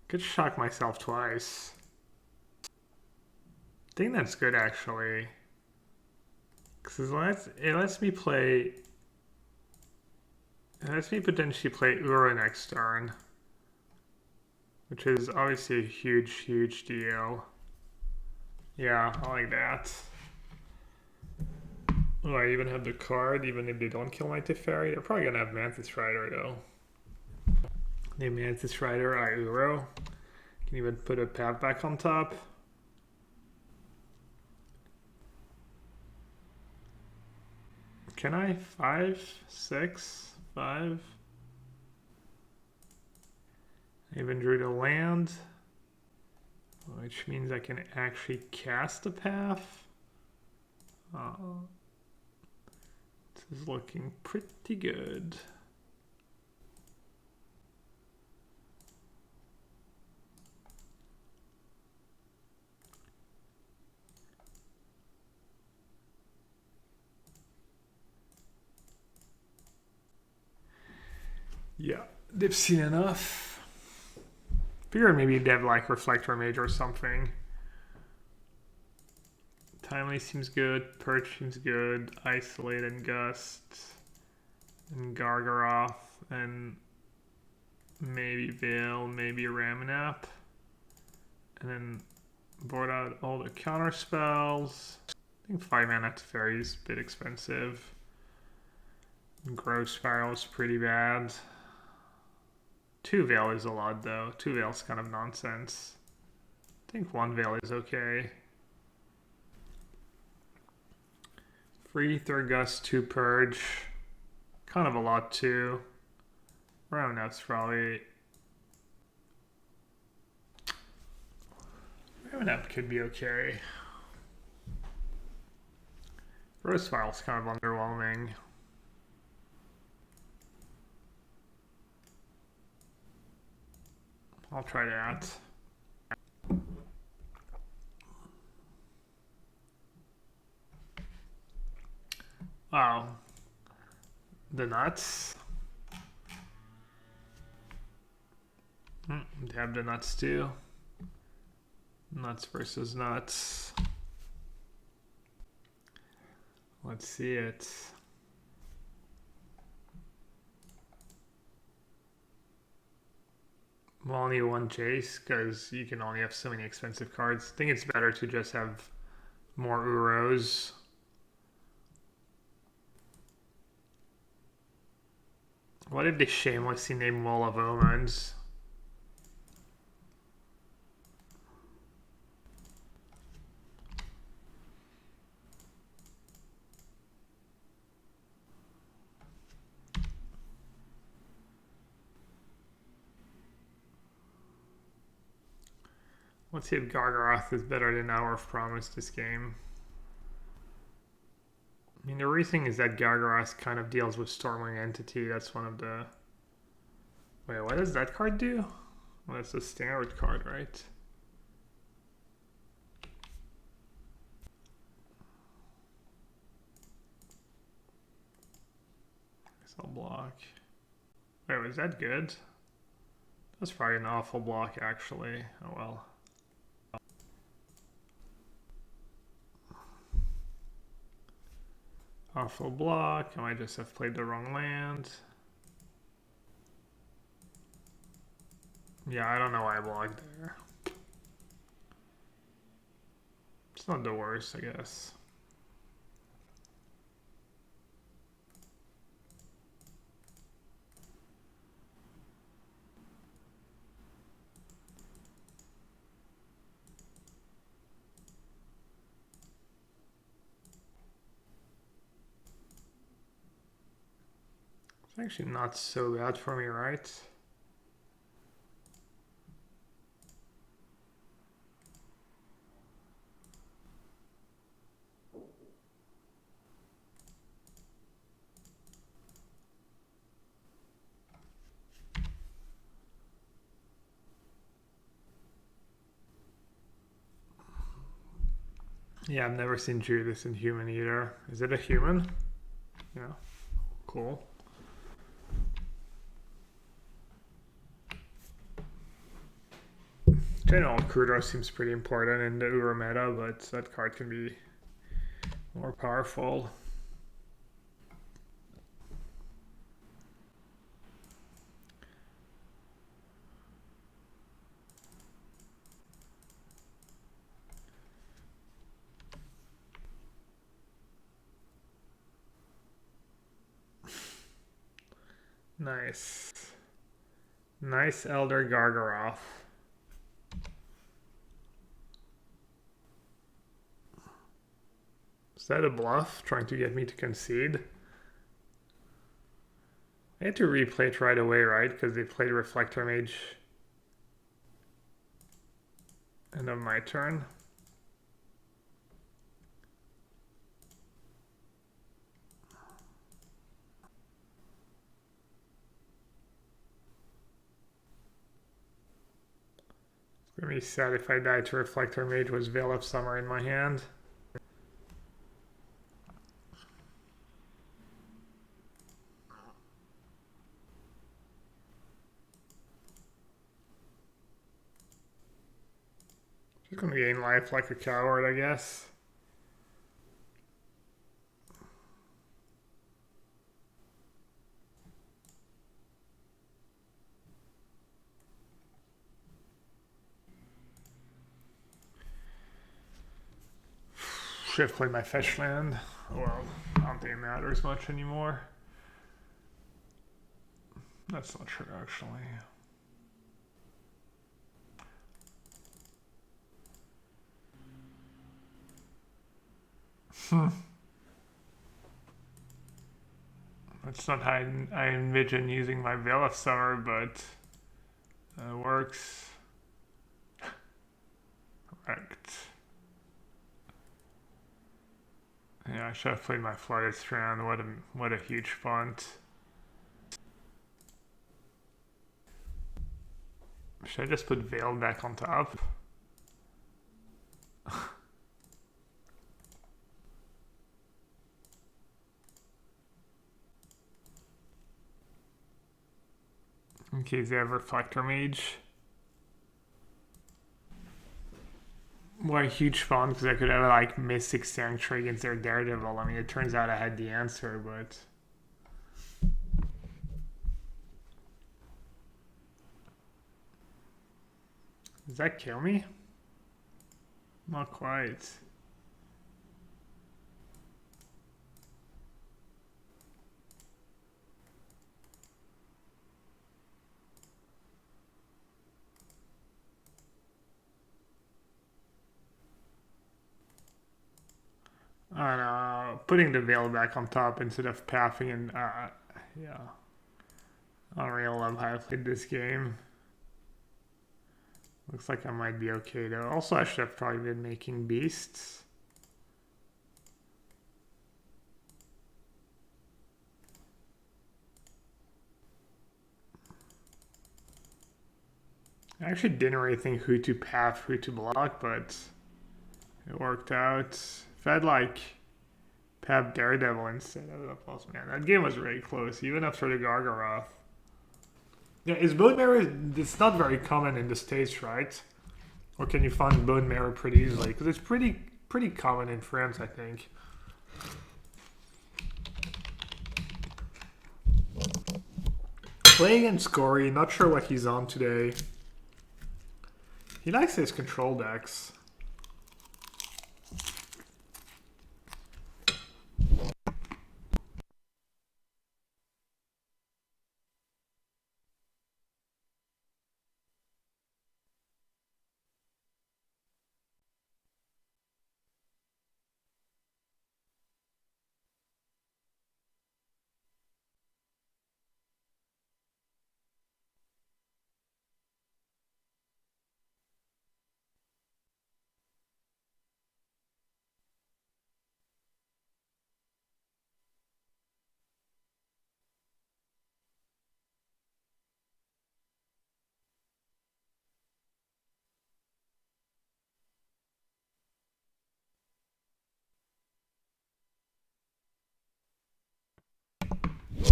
Could shock myself twice. I think that's good actually. Because it lets me play. It lets me potentially play Ura next turn. Which is obviously a huge, huge deal. Yeah, I like that. Oh, I even have the card, even if they don't kill my Teferi. They're probably gonna have Mantis Rider though. They Mantis Rider, I Uro. Can even put a path back on top. Can I? 5, 6, 5. I even drew the land, which means I can actually cast a path. This is looking pretty good. Yeah, they've seen enough. Figured maybe they'd have like Reflector Mage or something. Timely seems good, Perch seems good, Isolate and Gust, and Gargaroth, and maybe Veil, maybe Ramanap. And then board out all the counter spells. I think 5 mana Teferi is a bit expensive. Growth Spiral is pretty bad. 2 Veil is a lot though. 2 Veil is kind of nonsense. I think 1 Veil is okay. 3 Thurgust, 2 Purge. Kind of a lot too. Ramanap's probably... Ramanap could be okay. Growth Spiral's kind of underwhelming. I'll try that. Oh. The nuts. They have the nuts too. Nuts versus nuts. Let's see it. We'll only one chase because you can only have so many expensive cards. I think it's better to just have more Uros. What if they shamelessly name Wall of Omens? Let's see if Gargaroth is better than Hour of Promise this game. I mean, the reason is that Gargaroth kind of deals with Stormwing Entity. That's one of the... Wait, what does that card do? Well, that's a standard card, right? Guess I'll block. Wait, was that good? That's probably an awful block, actually. Oh well. Awful block. I might just have played the wrong land. Yeah, I don't know why I blocked there. It's not the worst, I guess. It's actually not so bad for me, right? Yeah, I've never seen Judas in human either. Is it a human? Yeah. Cool. General Kudo seems pretty important in the Uro meta, but that card can be more powerful. Nice. Nice Elder Gargaroth. Is that a bluff, trying to get me to concede? I had to replay it right away, right? Because they played Reflector Mage. End of my turn. It's gonna be sad if I die to Reflector Mage with Veil of Summer in my hand. Just gonna gain life like a coward, I guess. Should have played my fetch land. Well, I don't think it matters much anymore. That's not true, actually. That's not how I envision using my Veil of Summer, but it works. Correct. Yeah, I should have played my Flooded Strand. What a huge font. Should I just put Veil back on top? In case they have Reflector Mage. What a huge font, because I could have like Mystic Sanctuary against their Daredevil. I mean, it turns out I had the answer, but... Does that kill me? Not quite. I don't know, putting the Veil back on top instead of pathing and, yeah. I don't really love how I played this game. Looks like I might be okay though. Also, I should have probably been making beasts. I actually didn't really think who to path, who to block, but it worked out. If I had like path Daredevil instead, I would have lost. Man, that game was really close, even after the Gargaroth. Yeah, is Bone Marrow, it's not very common in the States, right? Or can you find Bone Marrow pretty easily? Because it's pretty common in France, I think. Playing against Gory, not sure what he's on today. He likes his control decks.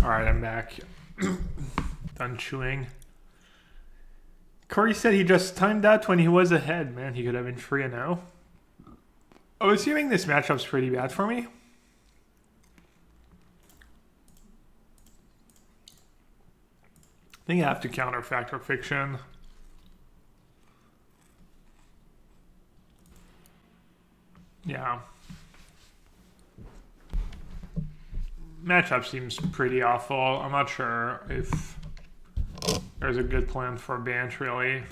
Alright, I'm back. Done chewing. Corey said he just timed out when he was ahead. Man, he could have been 3-0. I'm assuming this matchup's pretty bad for me. I think I have to counter Factor Fiction. Yeah. Matchup seems pretty awful. I'm not sure if there's a good plan for Banch, really.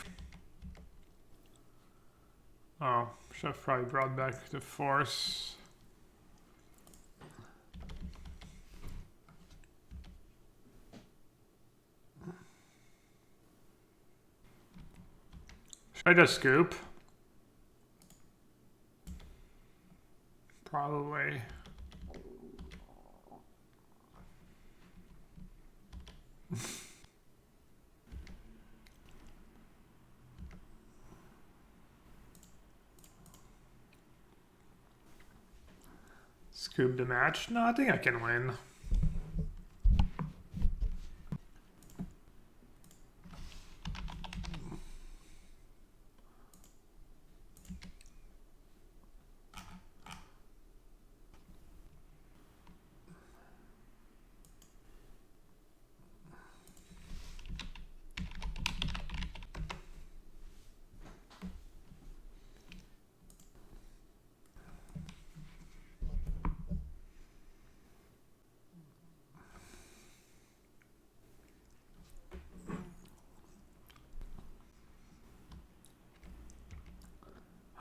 Oh, should have probably brought back the Force. Should I just scoop? Probably. Scoop the match? No, I think I can win.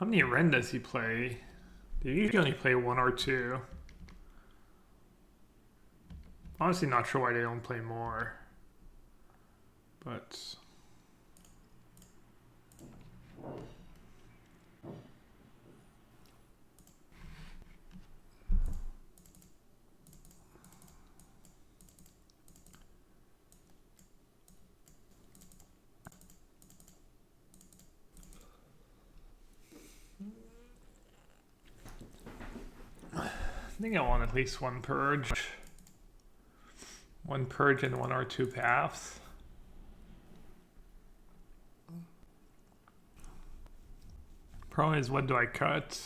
How many Ren does he play? They usually only play 1 or 2. Honestly, not sure why they don't play more. But I think I want at least 1 purge. 1 purge and 1 or 2 paths. Problem is, what do I cut?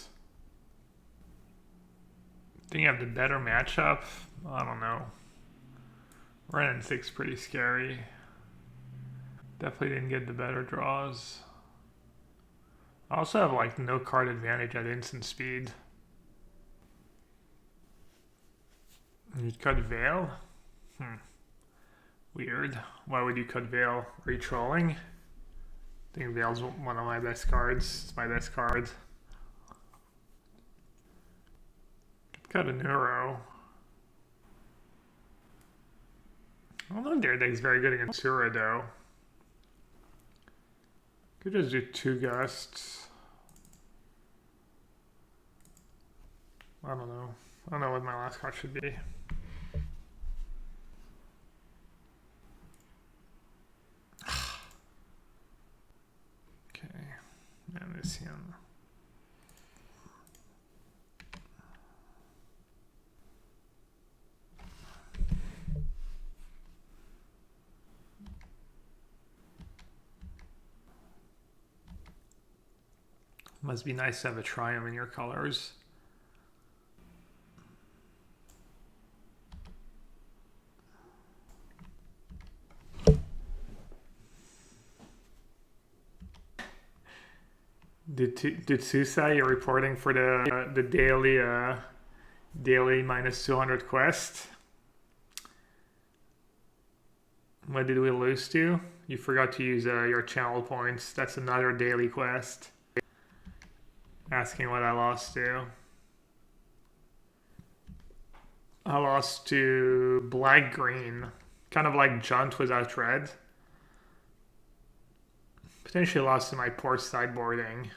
Think you have the better matchup? I don't know. Ren and 6 pretty scary. Definitely didn't get the better draws. I also have like no card advantage at instant speed. You'd cut Veil? Weird. Why would you cut Veil? Are you trolling? I think Veil's one of my best cards. It's my best card. Could cut a Neuro. I don't know if their deck's very good against Sura though. Could just do 2 gusts. I don't know. I don't know what my last card should be. And this him. Must be nice to have a Triumph in your colors. Did Susa, you're reporting for the daily minus 200 quest? What did we lose to? You forgot to use your channel points. That's another daily quest. Asking what I lost to. I lost to black green, kind of like Junt without red. Potentially lost to my poor sideboarding.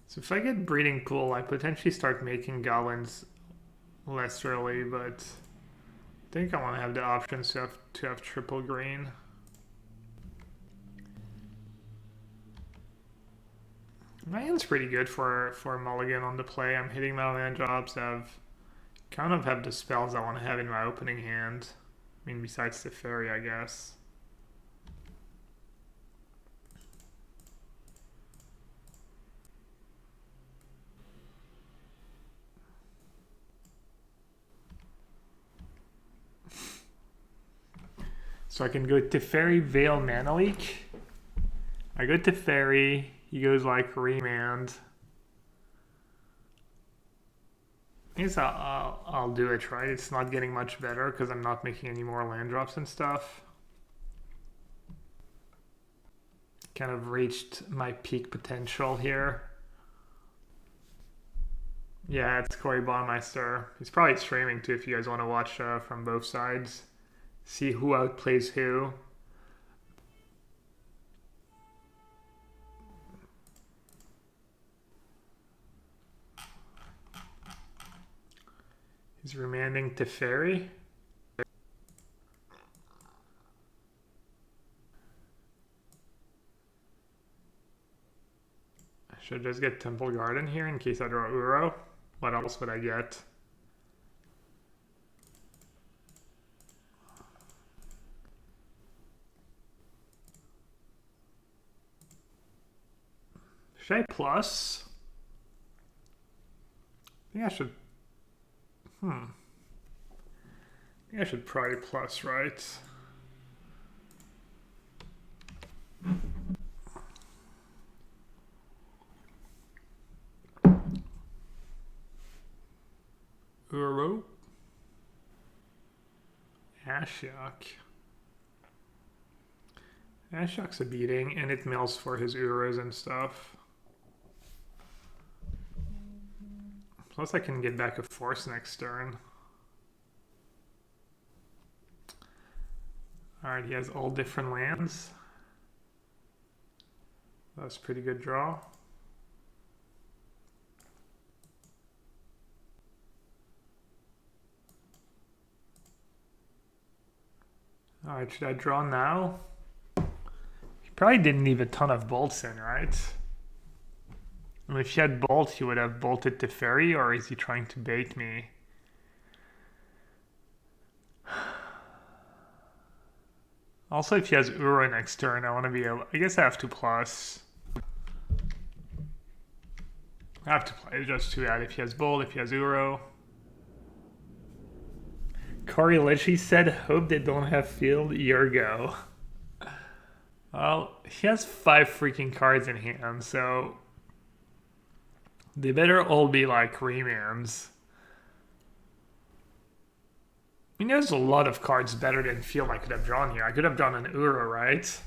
So if I get Breeding Pool, I potentially start making goblins less early, but I think I want to have the options to have triple green. My hand's pretty good for mulligan on the play. I'm hitting my land drops. I've kind of have the spells I want to have in my opening hand. I mean, besides the fairy, I guess. So I can go Teferi, Veil, Mana Leak. I go Teferi. He goes like Remand. I guess I'll do it, right? It's not getting much better because I'm not making any more land drops and stuff. Kind of reached my peak potential here. Yeah, it's Corey Baumeister. He's probably streaming too if you guys want to watch from both sides. See who outplays who. He's remanding Teferi. I should just get Temple Garden here in case I draw Uro. What else would I get? Should I plus? I think I should. I think I should probably plus, right? Uro. Ashiok. Ashok's a beating, and it mills for his Uros and stuff. Plus I can get back a force next turn. Alright, he has all different lands. That's a pretty good draw. Alright, should I draw now? He probably didn't leave a ton of bolts in, right? I mean, if he had bolt, he would have bolted to Fairy, or is he trying to bait me? Also, if he has Uro next turn, I want to be able... I guess I have to plus. I have to play just to add if he has bolt, if he has Uro. Corey literally said, hope they don't have field, Yergo. Well, he has 5 freaking cards in hand, so... they better all be like remands. I mean, there's a lot of cards better than field I could have drawn here. I could have drawn an Uro, right?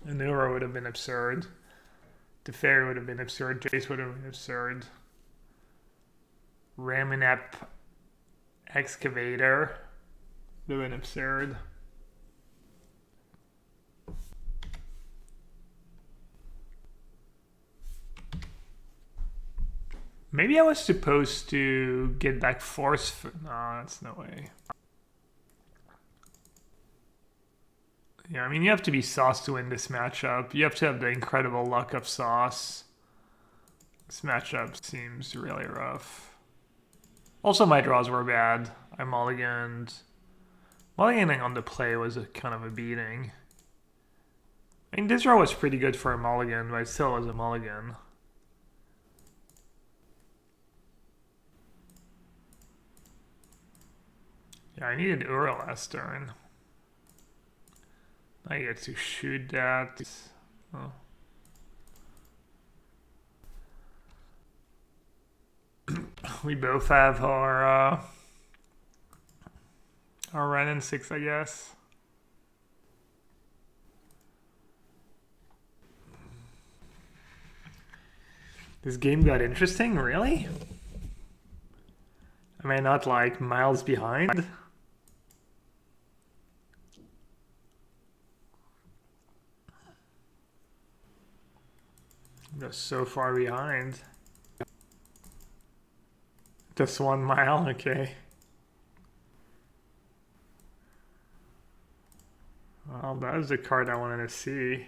An Uro would have been absurd. Teferi would have been absurd. Jace would have been absurd. Raminep Excavator would have been absurd. Maybe I was supposed to get back force. No, that's no way. Yeah, I mean, you have to be Sauce to win this matchup. You have to have the incredible luck of Sauce. This matchup seems really rough. Also, my draws were bad. I mulliganed. Mulliganing on the play was a kind of a beating. I mean, this draw was pretty good for a mulligan, but it still was a mulligan. Yeah, I needed Uro last turn. I get to shoot that. Oh. We both have our Ren and 6, I guess. This game got interesting, really? Am I not like miles behind? Just so far behind. Just 1 mile, okay. Well, that was the card I wanted to see.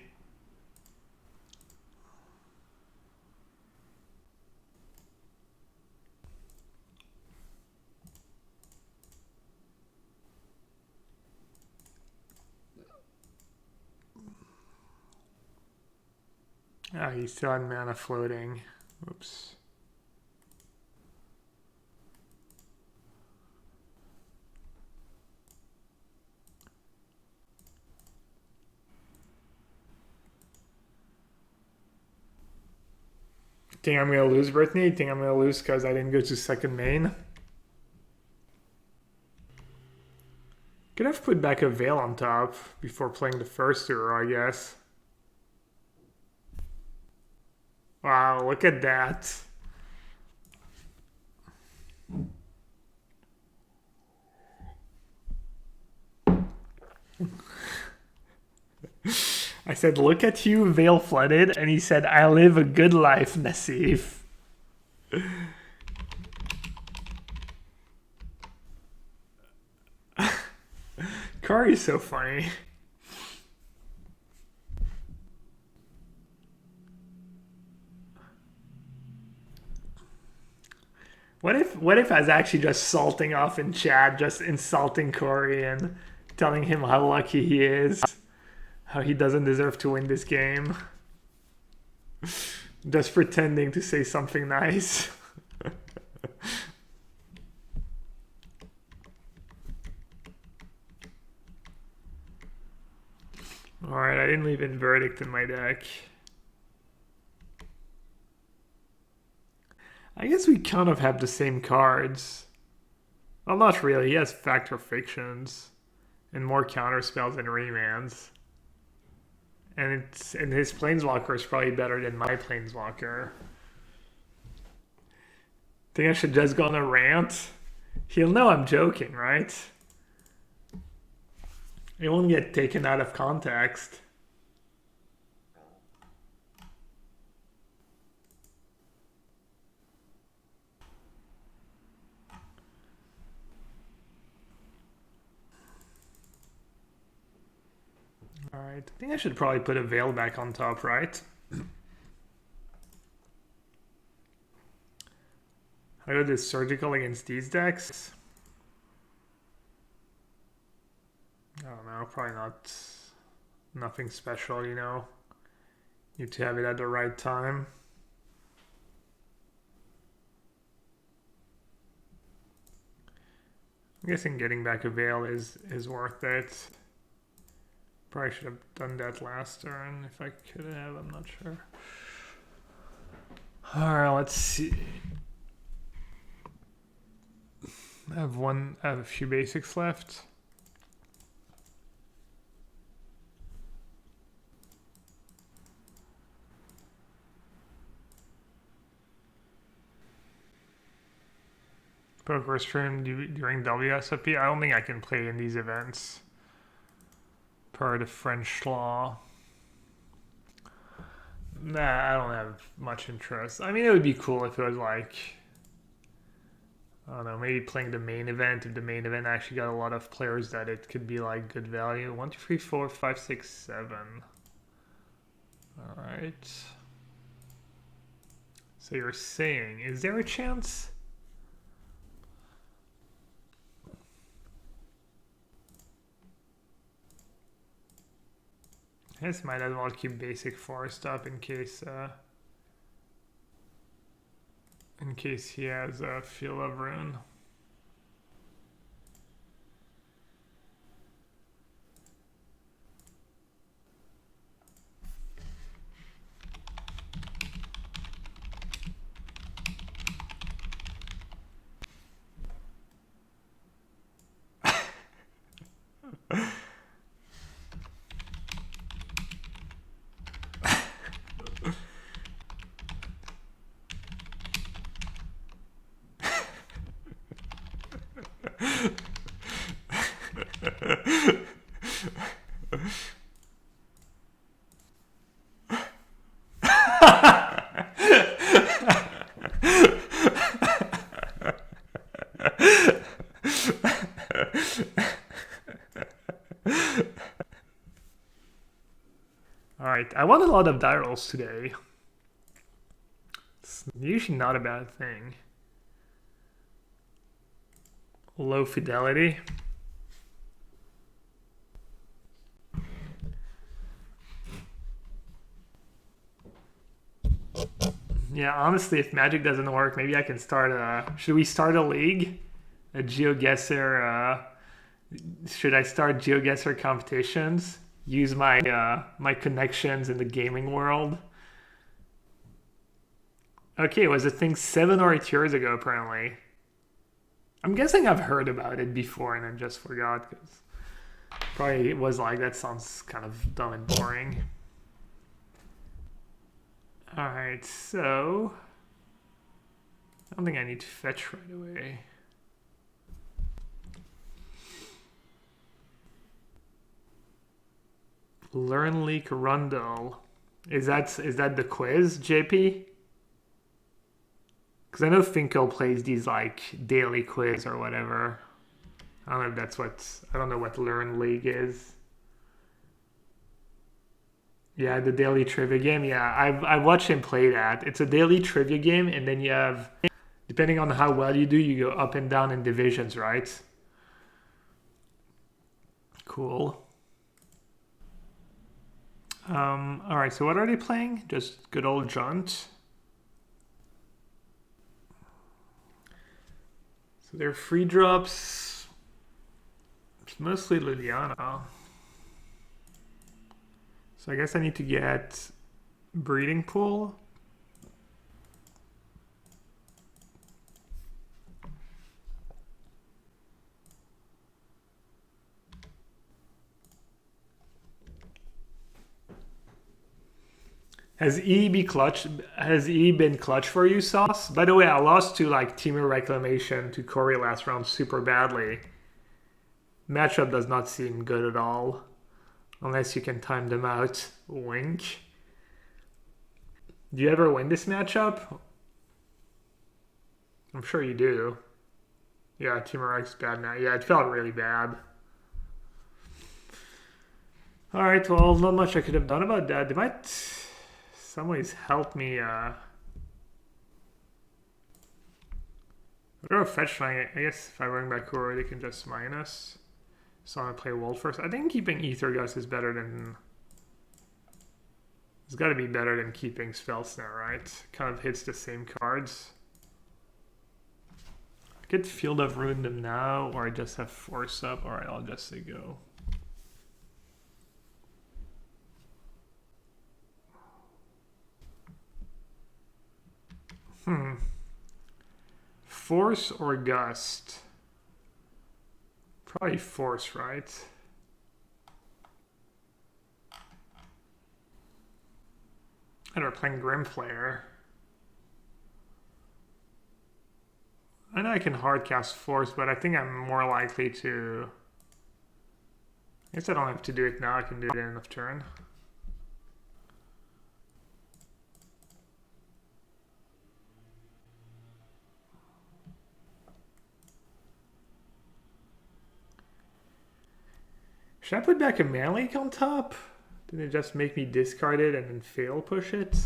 Ah, he still had mana floating. Oops. Think I'm gonna lose, Brittany? Think I'm gonna lose because I didn't go to second main? Could have put back a Veil on top before playing the first tour, I guess. Wow, look at that. I said, look at you, Veil flooded, and he said, I live a good life, Nassif. Corey's so funny. What if I was actually just salting off in chat, just insulting Corey and telling him how lucky he is, how he doesn't deserve to win this game, just pretending to say something nice. Alright, I didn't leave in Verdict in my deck. I guess we kind of have the same cards. Well, not really. He has Factor Fictions and more counter spells and remands. And his planeswalker is probably better than my planeswalker. Think I should just go on a rant? He'll know I'm joking, right? It won't get taken out of context. Alright, I think I should probably put a veil back on top, right? I go this surgical against these decks. I don't know, probably not. Nothing special, you know. Need to have it at the right time. I'm guessing getting back a veil is worth it. Probably should have done that last turn if I could have, I'm not sure. Alright, let's see. I have a few basics left. Poker stream during WSOP. I don't think I can play in these events per the French law. Nah, I don't have much interest. I mean, it would be cool if it was like, I don't know, maybe playing the main event. If the main event actually got a lot of players, that it could be like good value. 1, 2, 3, 4, 5, 6, 7. All right. So you're saying, is there a chance? I guess might as well keep basic forest up in case he has a Field of Ruin. Alright, I won a lot of die rolls today. It's usually not a bad thing. Low fidelity. Yeah, honestly, if Magic doesn't work, maybe I can start a... Should we start a league? A GeoGuessr... should I start GeoGuessr competitions? Use my my connections in the gaming world? Okay, it was a thing 7 or 8 years ago, apparently. I'm guessing I've heard about it before and I just forgot, because probably it was like, that sounds kind of dumb and boring. Alright, so... I don't think I need to fetch right away. Learn Leak Rundle. Is that the quiz, JP? Because I know Finkel plays these like daily quiz or whatever. I don't know if that's what... I don't know what Learn League is. Yeah, the daily trivia game. Yeah, I've watched him play that. It's a daily trivia game, and then you have... Depending on how well you do, you go up and down in divisions, right? Cool. Alright, so what are they playing? Just good old Junt. So they're free drops. It's mostly Liliana. So I guess I need to get Breeding Pool. Has E be clutch? Has E been clutch for you, Sauce? By the way, I lost to like Teamer Reclamation to Corey last round super badly. Matchup does not seem good at all. Unless you can time them out. Wink. Do you ever win this matchup? I'm sure you do. Yeah, Teamer X bad now. Yeah, it felt really bad. Alright, well, not much I could have done about that. They might some ways help me I don't know, fetch line. I guess if I bring back Kuro, they can just minus. So I'm gonna play World first. I think keeping Ether Gust is better than. It's got to be better than keeping Spell Snare, right? Kind of hits the same cards. I could Field of Ruin them now, or I just have Force up. All right, I'll just say go. Force or Gust? Probably Force, right? And we're playing Grimflayer. I know I can hardcast Force, but I think I'm more likely to... I guess I don't have to do it now, I can do it at end of turn. Should I put back a Mana Leak on top? Didn't it just make me discard it and then fail push it?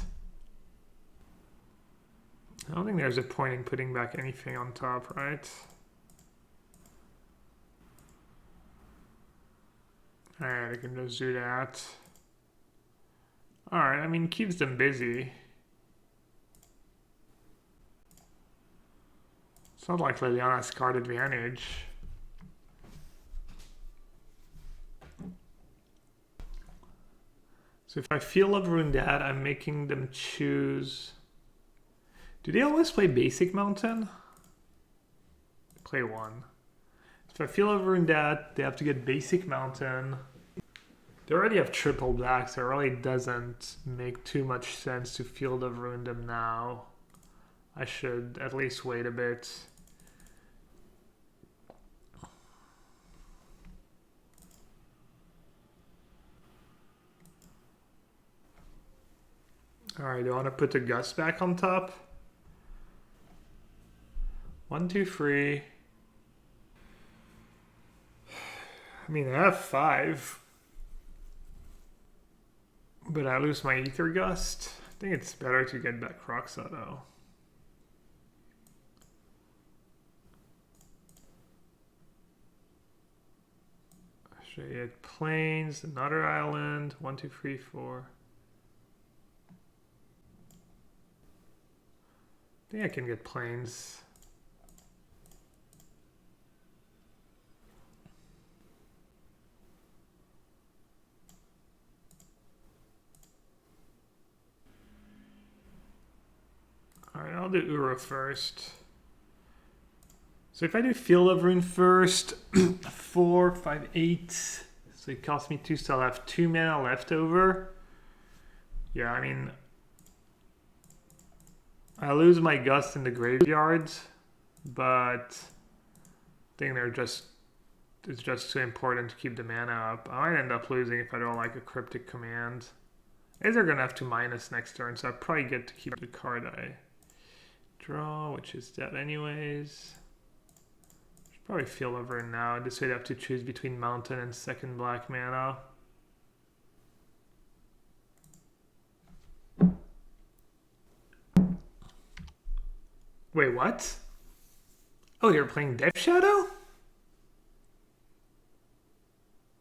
I don't think there's a point in putting back anything on top, right? Alright, I can just do that. Alright, I mean, keeps them busy. It's not like Liliana's card advantage. So if I Field of Ruin that, I'm making them choose... Do they always play Basic Mountain? Play one. If I Field of Ruin that, they have to get Basic Mountain. They already have triple black, so it really doesn't make too much sense to Field of Ruin them now. I should at least wait a bit. Alright, do I want to put the Gust back on top? 1, 2, 3. I mean, I have 5. But I lose my Ether Gust. I think it's better to get back Kroxa though. Should I get Plains, another island, 1, 2, 3, 4. I think I can get Plains. Alright, I'll do Uro first. So if I do Field of Ruin first, 4, 5, 8. So it costs me 2, so I'll have 2 mana left over. Yeah, I mean... I lose my Gust in the graveyard, but I think it's just too important to keep the mana up. I might end up losing if I don't like a Cryptic Command. Is they're gonna have to minus next turn, so I probably get to keep the card I draw, which is that anyways. Should probably Field of Ruin now. This way I have to choose between Mountain and second black mana. Wait, what? Oh, you're playing Death Shadow?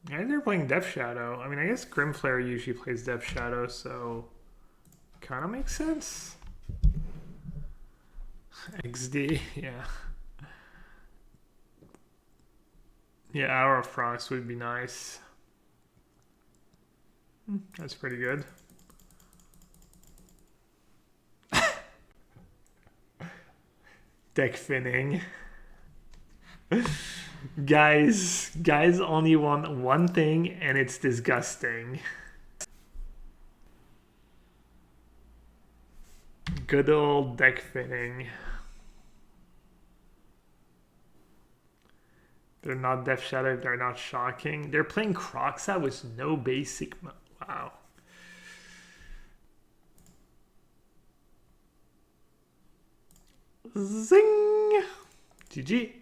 Yeah, they're playing Death Shadow. I mean, I guess Grimflayer usually plays Death Shadow, so kind of makes sense. XD, yeah. Yeah, Hour of Frost would be nice. That's pretty good. Deck finning. Guys only want one thing, and it's disgusting. Good old deck fitting. They're not Death Shadow, they're not shocking. They're playing Croxa with no basic. Wow. Zing! GG.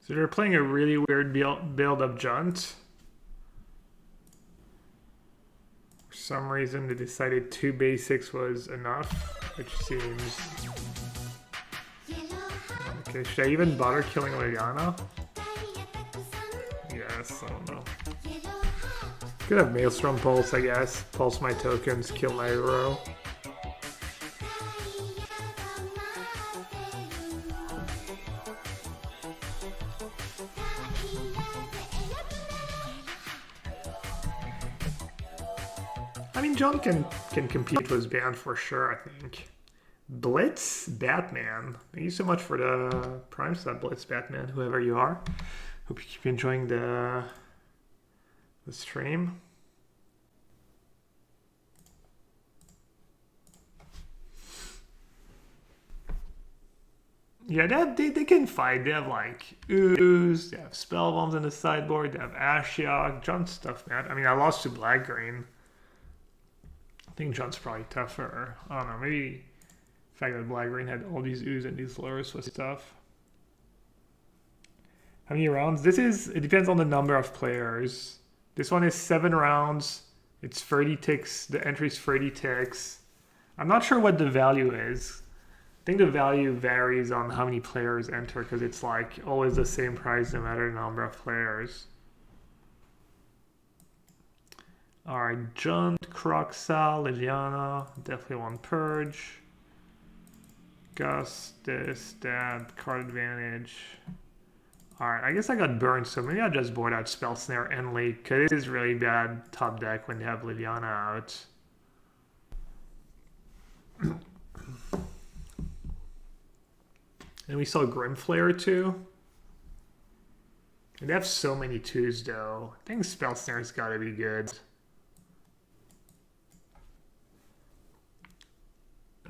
So they're playing a really weird build of Junt. For some reason they decided 2 basics was enough, which seems... Okay, should I even bother killing Liliana? Yes, I don't know. Could have Maelstrom Pulse, I guess. Pulse my tokens, kill my hero. I mean, John can compete with banned for sure, I think. Blitz Batman. Thank you so much for the Prime sub, Blitz Batman, whoever you are. Hope you keep enjoying the stream. Yeah, they can fight. They have like Ooze, they have Spellbombs in the sideboard, they have Ashiok, Junt stuff, man. I mean, I lost to Black Green. I think Junt's probably tougher. I don't know, maybe the fact that Black Green had all these Ooze and these lures was tough. How many rounds? It depends on the number of players. This one is 7 rounds. It's 30 ticks. The entry's 30 ticks. I'm not sure what the value is. I think the value varies on how many players enter because it's like always the same price no matter the number of players. Alright, Junt, Croxa, Liliana, definitely want Purge. Gust, this, that, card advantage. Alright, I guess I got burned, so maybe I'll just board out Spell Snare and Leak, because it is really bad top deck when you have Liliana out. And we saw Grimflare too. And they have so many 2s though. I think Spell Snare's gotta be good.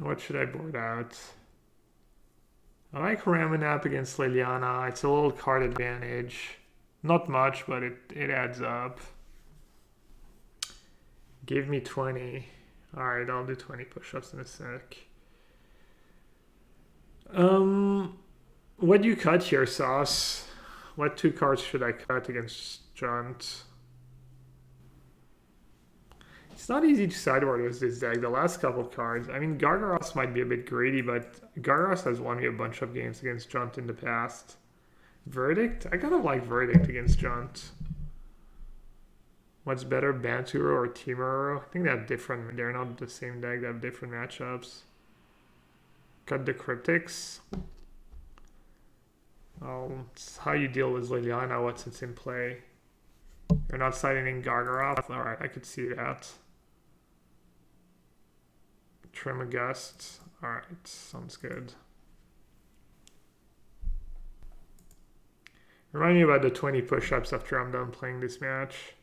What should I board out? I like Ramanap against Liliana. It's a little card advantage. Not much, but it adds up. Give me 20. Alright, I'll do 20 push-ups in a sec. What do you cut here, Sauce? What 2 cards should I cut against Junt? It's not easy to sideboard with this deck. The last couple cards, I mean, Gargaros might be a bit greedy, but Gargaros has won me a bunch of games against Junt in the past. Verdict? I kind of like Verdict against Junt. What's better, Banturo or Timuro? I think they have different, they're not the same deck, they have different matchups. Cut the Cryptics. It's how you deal with Liliana, what's it's in play. You're not siding Gargaroth? Alright, I could see that. Trimagust. Alright, sounds good. Remind me about the 20 push-ups after I'm done playing this match.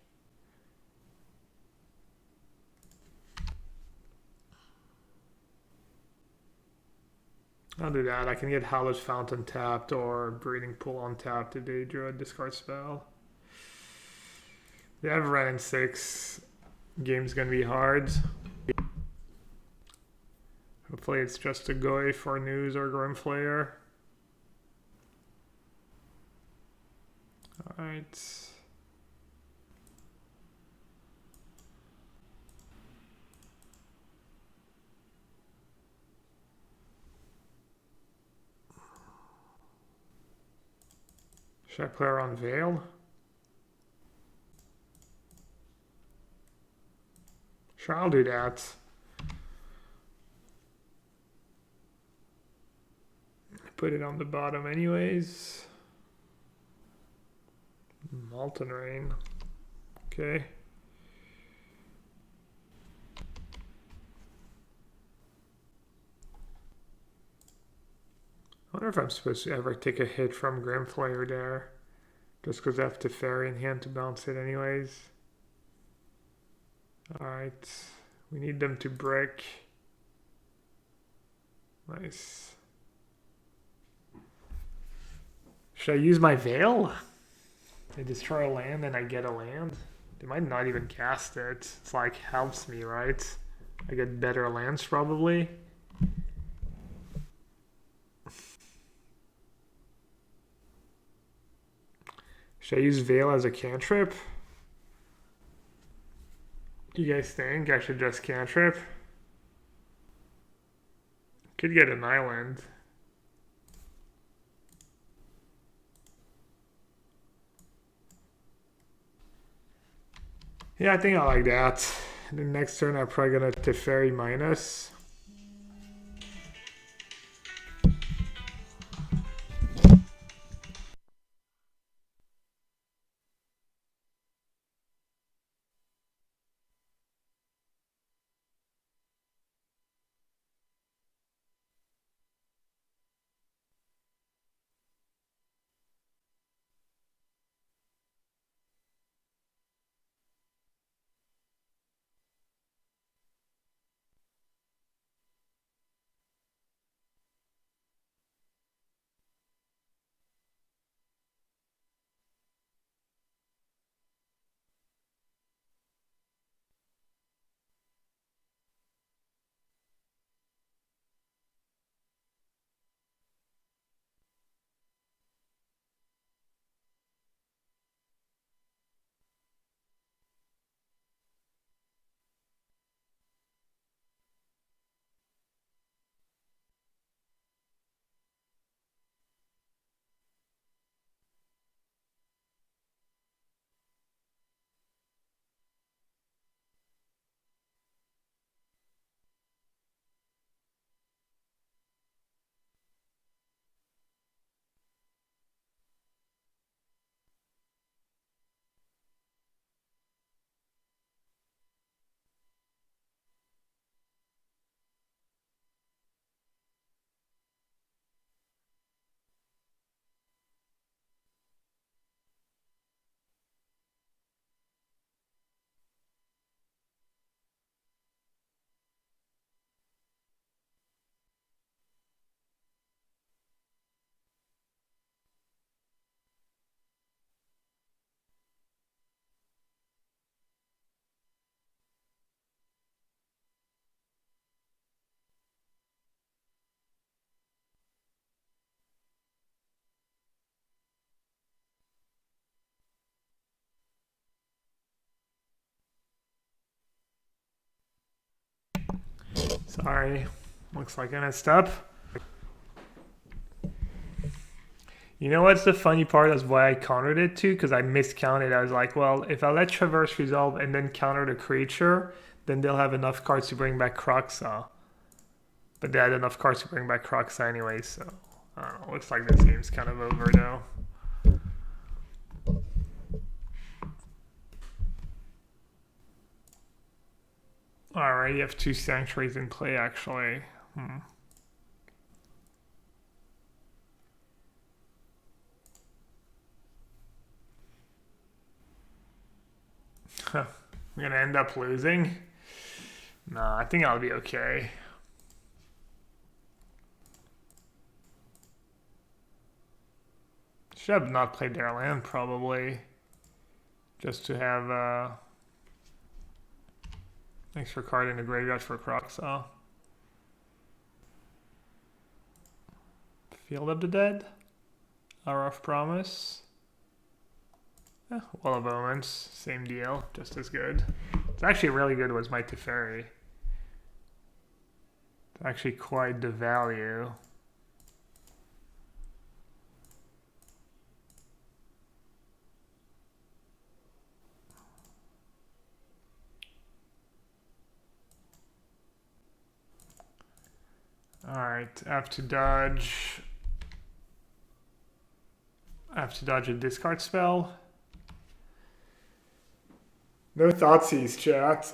I'll do that. I can get Hallow's Fountain tapped or Breeding Pool untapped if they drew a discard spell. They have Ren and 6. Game's gonna be hard. Hopefully it's just a Goy for News or Grimflayer. Alright. Should I play around Veil? Sure, I'll do that. put it on the bottom anyways. Molten Rain. Okay. I wonder if I'm supposed to ever take a hit from Grimflayer there. Just because I have Teferi in hand to bounce it anyways. Alright. We need them to break. Nice. Should I use my Veil? I destroy a land and I get a land? They might not even cast it. It's like helps me, right? I get better lands probably. Should I use Veil as a cantrip? Do you guys think I should just cantrip? Could get an island. Yeah, I think I like that. The next turn I'm probably gonna Teferi minus. Sorry, looks like I messed up. You know what's the funny part? That's why I countered it too, because I miscounted. I was like, well, if I let Traverse resolve and then counter the creature, then they'll have enough cards to bring back Kroxa. But they had enough cards to bring back Kroxa anyway, so I don't know. Looks like this game's kind of over though. Alright, you have 2 Sanctuaries in play actually. We're gonna end up losing? Nah, I think I'll be okay. Should have not played their land probably. Just to have extra card in the graveyard for Kroxa. Field of the Dead? Hour of Promise? Wall of Omens, same deal, just as good. It's actually really good was my Teferi. It's actually quite the value. Alright, I have to dodge I have to dodge a discard spell. No Thoughtseize, chat.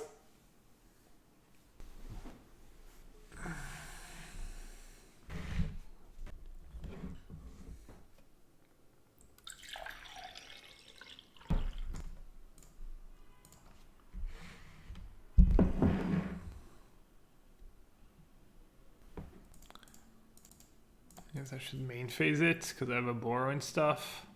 I guess I should main phase it because I have a borrow and stuff.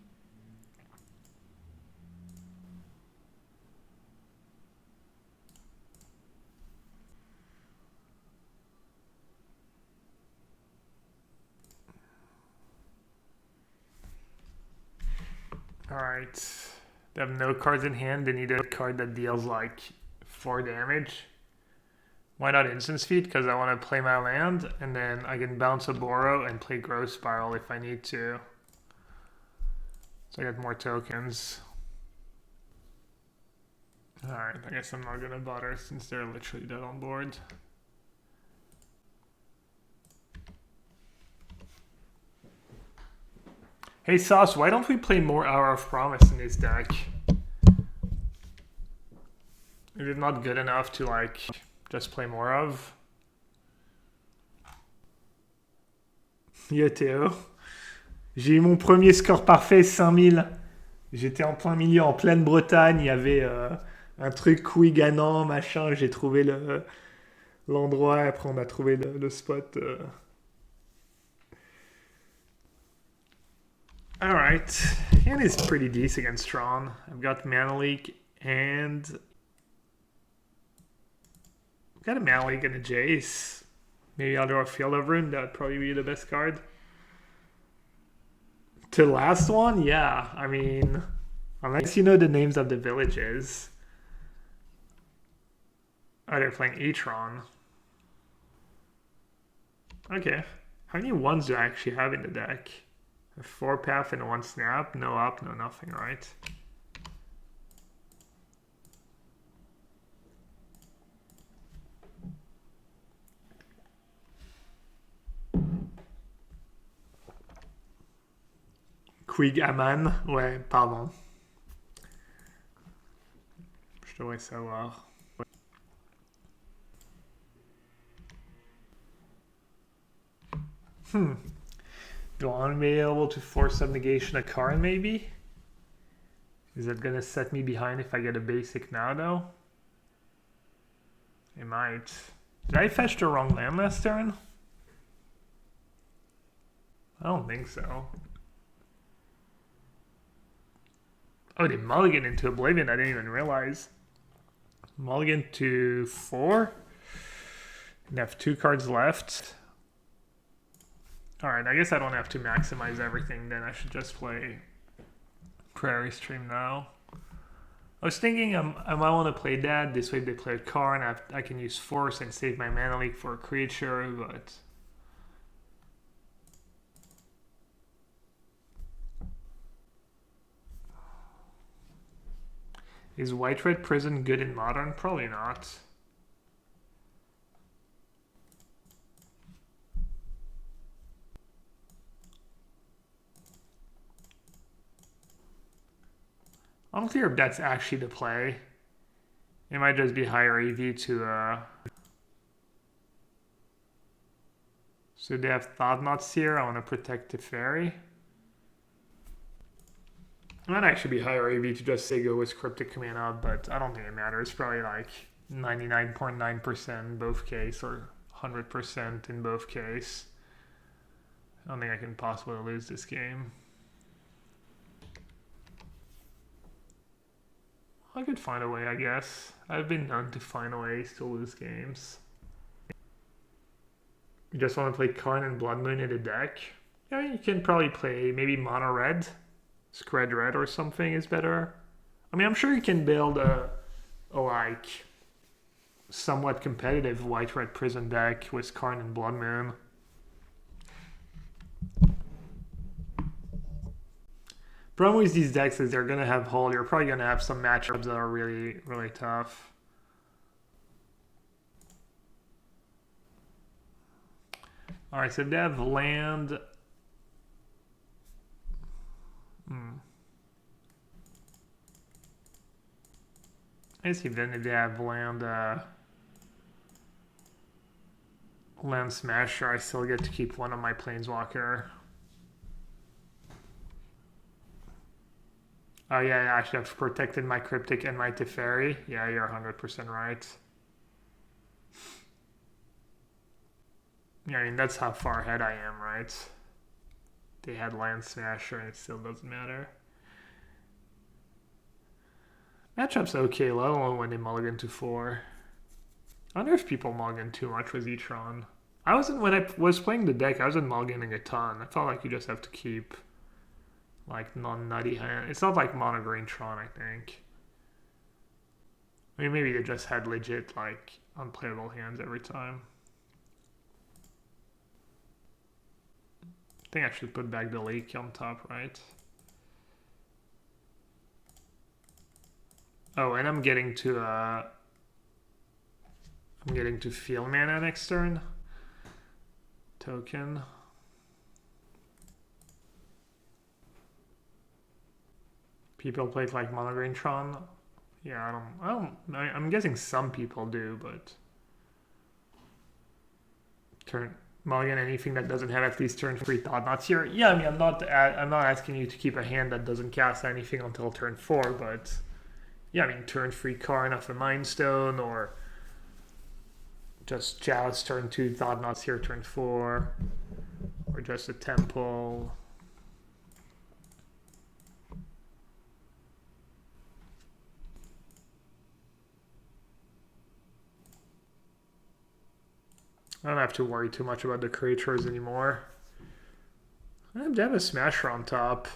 Alright. They have no cards in hand. They need a card that deals like 4 damage. Why not Instant Speed? Because I want to play my land, and then I can bounce a Borrow and play Growth Spiral if I need to. So I get more tokens. Alright, I guess I'm not going to bother since they're literally dead on board. Hey Sauce, why don't we play more Hour of Promise in this deck? Is it not good enough to like just play more of? Yo Théo. J'ai eu mon premier score parfait, 5000. J'étais en plein milieu, en pleine Bretagne. Il y avait un truc Kouiganan, machin. J'ai trouvé l'endroit. Après, on a trouvé le spot. Alright. Hand is pretty decent against Tron. I've got Mana Leak and... I've got a Mana Leak and a Jace. Maybe I'll draw a Field of Ruin. That'd probably be the best card. To the last one? Yeah. I mean, unless you know the names of the villages. Oh, they're playing Etron. Okay. How many ones do I actually have in the deck? A 4 path and 1 snap? No up, no nothing, right? Quig Aman? Ouais, pardon. Je devrais savoir. Do I want to be able to force subnegation a card, maybe? Is that gonna set me behind if I get a basic now, though? It might. Did I fetch the wrong land last turn? I don't think so. Oh, they mulligan into Oblivion. I didn't even realize. Mulligan to 4. And have 2 cards left. Alright, I guess I don't have to maximize everything then. I should just play Prairie Stream now. I was thinking I might want to play that. This way they play a card and I can use Force and save my Mana Leak for a creature, but... Is White-Red Prison good in Modern? Probably not. Unclear if that's actually the play. It might just be higher EV to So they have Thought-Knots here. I want to protect the Fairy. It might actually be higher EV to just say go with Cryptic Command up, but I don't think it matters. Probably like 99.9% in both case or 100% in both case. I don't think I can possibly lose this game. I could find a way, I guess. I've been known to find ways to lose games. You just want to play Karn and Blood Moon in the deck? Yeah, you can probably play maybe Mono Red. Scred Red or something is better. I mean, I'm sure you can build a like somewhat competitive White-Red Prison deck with Karn and Blood Moon. Problem with these decks is they're gonna have hold. You're probably gonna have some matchups that are really, really tough. Alright, so they have land. I guess even if they have land smasher, I still get to keep one of my planeswalker. Oh yeah, I actually have protected my Cryptic and my Teferi. Yeah, you're 100% right. Yeah, I mean, that's how far ahead I am, right? They had Land Smasher and it still doesn't matter. Matchup's okay, let alone when they mulligan to 4. I wonder if people mulligan too much with E-Tron. When I was playing the deck, I wasn't mulliganing a ton. I felt like you just have to keep like non-nutty hand. It's not like mono green Tron, I think. I mean, maybe they just had legit like unplayable hands every time. I think I should put back the lake on top, right? Oh, and I'm getting to feel mana next turn. Token. People play like mono green Tron. Yeah, I'm guessing some people do, but turn mulligan anything that doesn't have at least turn 3 Thought Knots here. Yeah, I mean I'm not asking you to keep a hand that doesn't cast anything until turn 4, but yeah, I mean turn 3 Karn off a Mind Stone, or just Chalice turn 2 Thought Knots here turn 4, or just a Temple. I don't have to worry too much about the creatures anymore. I have a Smasher on top.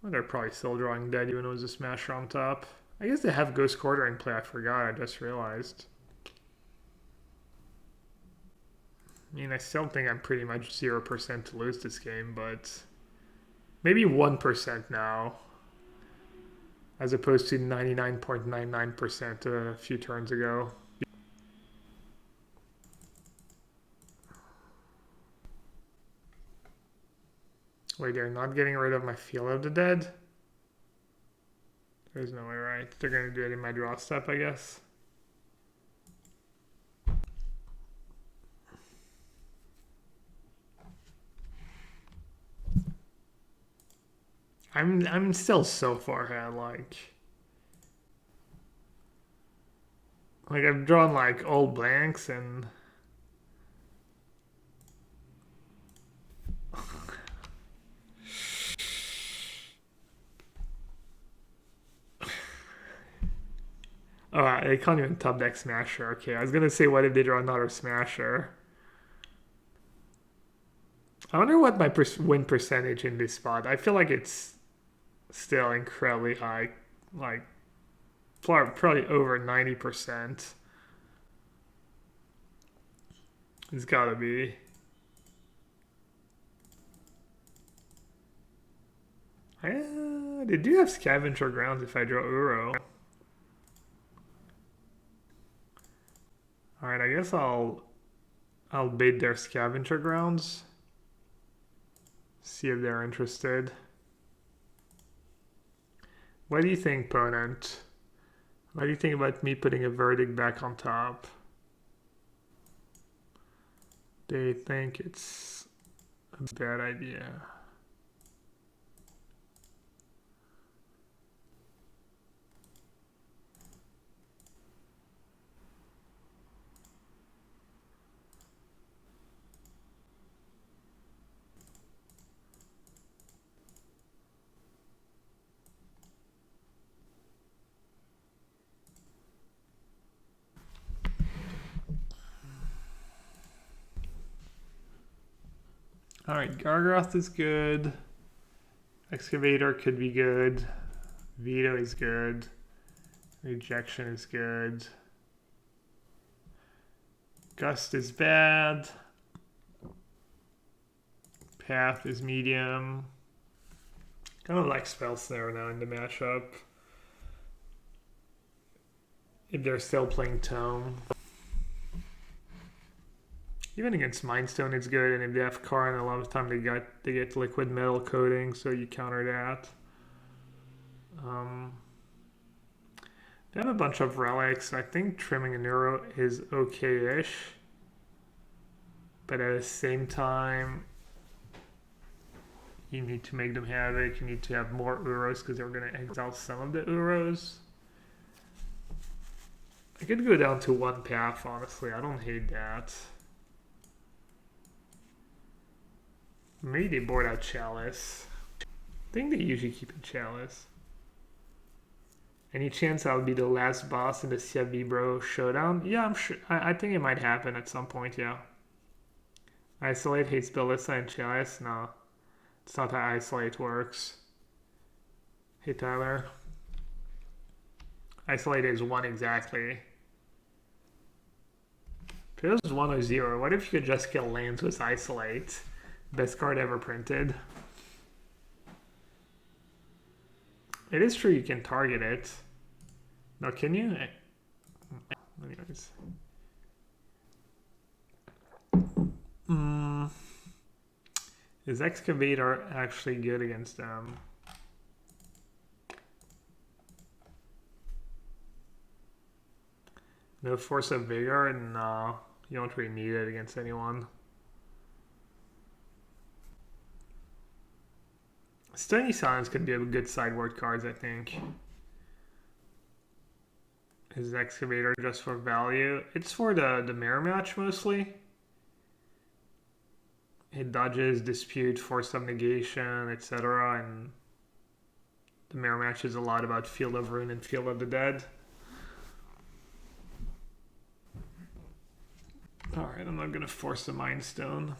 Well, they're probably still drawing dead even though there's a Smasher on top. I guess they have Ghost Quarter in play, I forgot, I just realized. I mean, I still think I'm pretty much 0% to lose this game, but maybe 1% now, as opposed to 99.99% a few turns ago. Wait, they're not getting rid of my Field of the Dead? There's no way, right? They're going to do it in my draw step, I guess. I'm still so far ahead, like I've drawn like all blanks and oh, they can't even top deck Smasher. Okay, I was gonna say, what if they draw another Smasher? I wonder what my win percentage in this spot. I feel like it's still incredibly high, like probably over 90%. It's gotta be. They do have Scavenger Grounds if I draw Uro. Alright, I guess I'll bait their Scavenger Grounds. See if they're interested. What do you think, opponent? What do you think about me putting a Verdict back on top? They think it's a bad idea. Alright, Gargaroth is good. Excavator could be good. Veto is good. Rejection is good. Gust is bad. Path is medium. Kind of like Spell Snare now in the matchup. If they're still playing Tome. Even against Mind Stone it's good, and if they have Karn, a lot of time they get liquid metal coating, so you counter that. They have a bunch of relics. I think trimming a neuro is okay-ish. But at the same time, you need to make them havoc. You need to have more Uros because they're going to exile some of the Uros. I could go down to one path, honestly. I don't hate that. Maybe they board out Chalice. I think they usually keep in Chalice. Any chance I'll be the last boss in the CFB Bro showdown? Yeah, I'm sure. I think it might happen at some point, yeah. Isolate hates Ballista and Chalice? No. It's not how Isolate works. Hey, Tyler. Isolate is 1 exactly. If it was 1 or 0, what if you could just kill lands with Isolate? Best card ever printed. It is true you can target it. No, can you? Anyways. Is Excavator actually good against them? No Force of Vigor? No. You don't really need it against anyone. Stony Silence could be a good sideboard cards, I think. Is Excavator just for value? It's for the mirror match mostly. It dodges, dispute, force of negation, etc. And the mirror match is a lot about Field of Ruin and Field of the Dead. Alright, I'm not going to force the Mind Stone.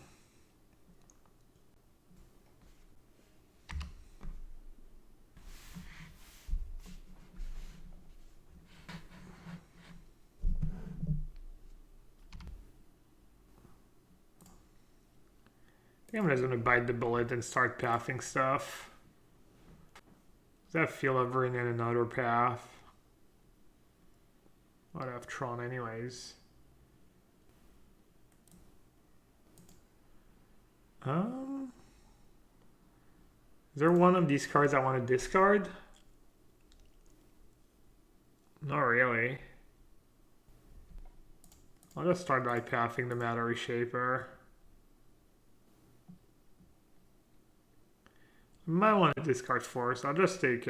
I think I'm just going to bite the bullet and start pathing stuff. Does that Field of Ruin in another path? I'd have Tron anyways. Is there one of these cards I want to discard? Not really. I'll just start by pathing the Matter Reshaper. I might want to discard Force. I'll just take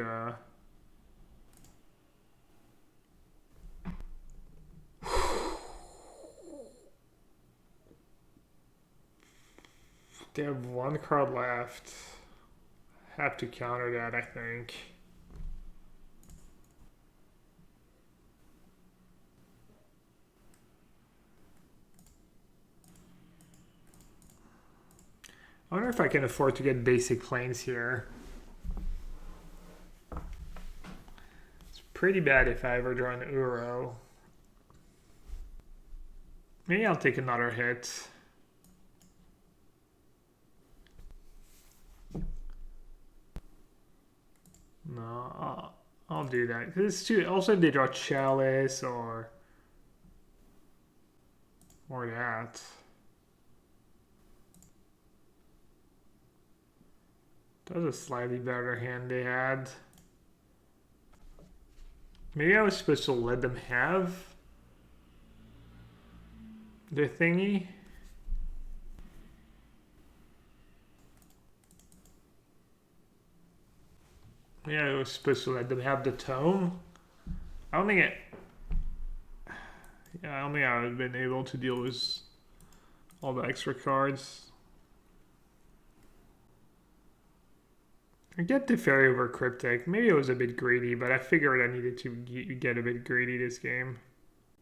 They have 1 card left. Have to counter that, I think. I wonder if I can afford to get basic planes here. It's pretty bad if I ever draw an Uro. Maybe I'll take another hit. No, I'll do that. Cause it's too. Also, if they draw Chalice or that. That was a slightly better hand they had. Maybe I was supposed to let them have the thingy. Yeah, I was supposed to let them have the tome. I don't think it... Yeah, I don't think I would have been able to deal with all the extra cards. I get the Fairy over Cryptic. Maybe it was a bit greedy, but I figured I needed to get a bit greedy this game.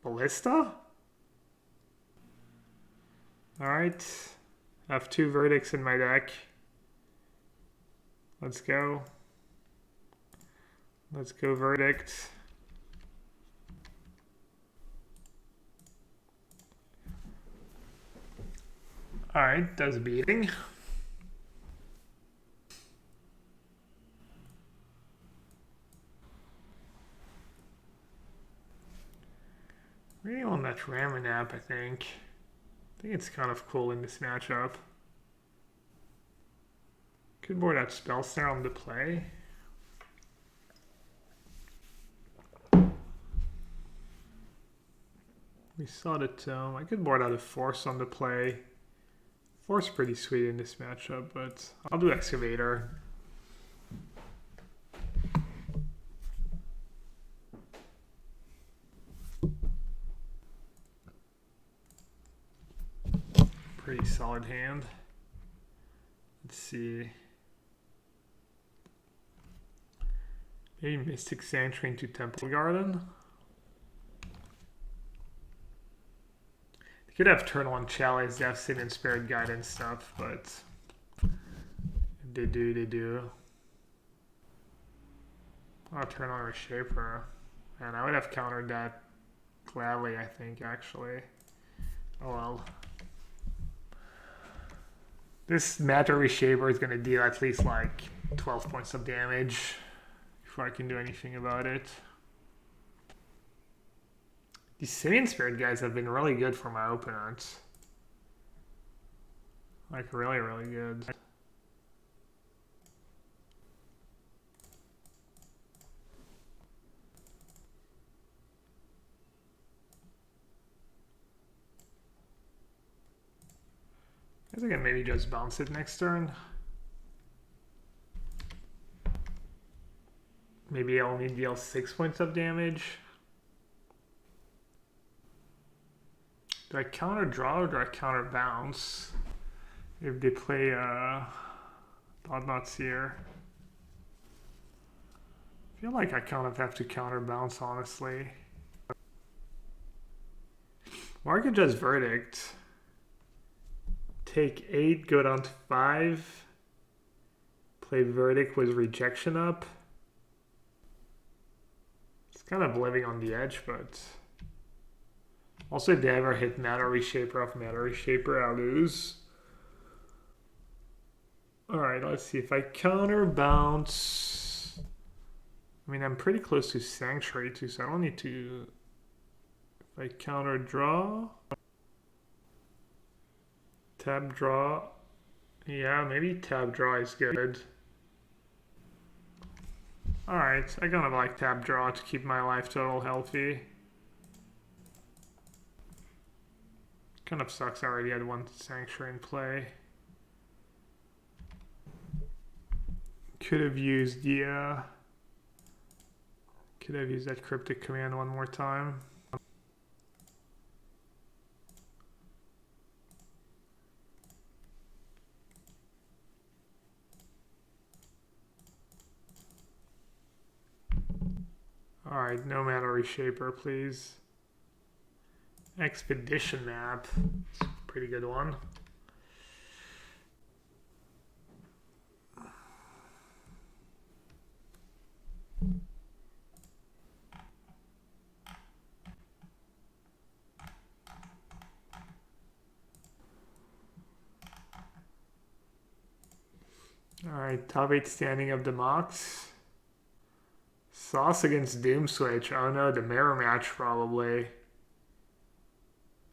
Ballista? Alright. I have 2 verdicts in my deck. Let's go. Let's go verdict. Alright, does beating. Really want that Ramen app, I think. I think it's kind of cool in this matchup. Could board out Spell Snare on the play. We saw the tome. I could board out a Force on the play. Force pretty sweet in this matchup, but I'll do Excavator. Pretty solid hand. Let's see. Maybe Mystic Sanctuary into Temple Garden. They could have turn one Chalice, they have Sin and Spirit Guide and stuff, but if they do, they do. I'll turn on Reshaper. And I would have countered that gladly, I think, actually. Oh well. This Matter Reshaper is going to deal at least like 12 points of damage before I can do anything about it. These Simian Spirit guys have been really good for my opponents. Like really, really good. I think I can maybe just bounce it next turn. Maybe I'll only deal 6 points of damage. Do I counter draw or do I counter bounce? If they play Thought-Knot Seer. I feel like I kind of have to counter bounce, honestly. Or I could just Verdict. Take 8, go down to 5. Play Verdict with Rejection up. It's kind of living on the edge, but... Also, if they ever hit Matter Reshaper off Matter Reshaper, I'll lose. Alright, let's see. If I counter bounce... I mean, I'm pretty close to Sanctuary too, so I don't need to... If I counter draw... Tab draw. Yeah, maybe tab draw is good. Alright, I kind of like tab draw to keep my life total healthy. Kind of sucks I already had one Sanctuary in play. Could have used the could have used that Cryptic Command one more time. Alright, no Matter Reshaper, please. Expedition map. It's a pretty good one. Alright, top 8 standing of the mocks. Sauce against Doomswitch. Oh no, the mirror match probably.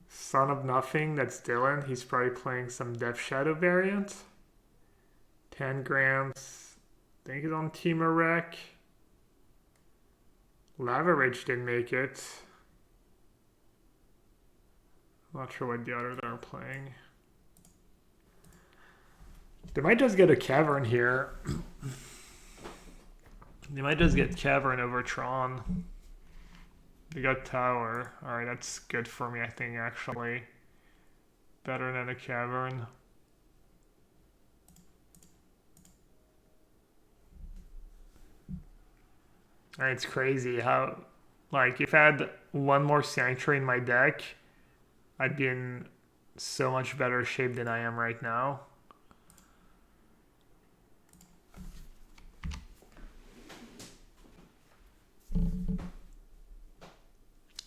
Son of Nothing, that's Dylan. He's probably playing some Death Shadow variant. 10 grams. I think he's on Teamer Wreck. Lava Ridge didn't make it. I'm not sure what the others are playing. They might just get a Cavern here. They might just get Cavern over Tron. They got Tower. Alright, that's good for me, I think, actually. Better than a Cavern. Alright, it's crazy how, like, if I had one more Sanctuary in my deck, I'd be in so much better shape than I am right now.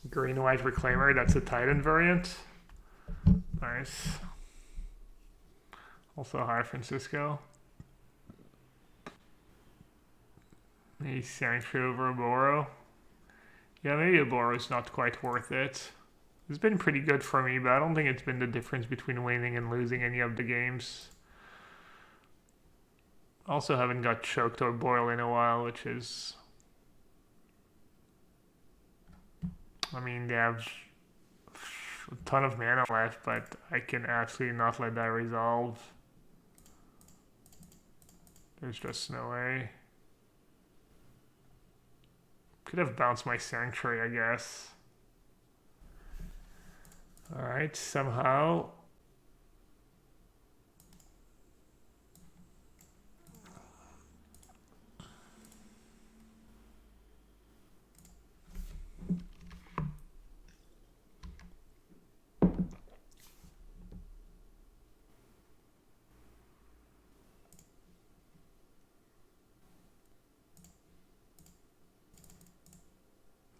Green-white Reclaimer, that's a Titan variant. Nice. Also Hi Francisco. Maybe Sanctuary over Oboro. Yeah, maybe Oboro's not quite worth it. It's been pretty good for me, but I don't think it's been the difference between winning and losing any of the games. Also haven't got choked or boiled in a while, which is... I mean, they have a ton of mana left, but I can absolutely not let that resolve. There's just no way. Could have bounced my Sanctuary, I guess. Alright, somehow.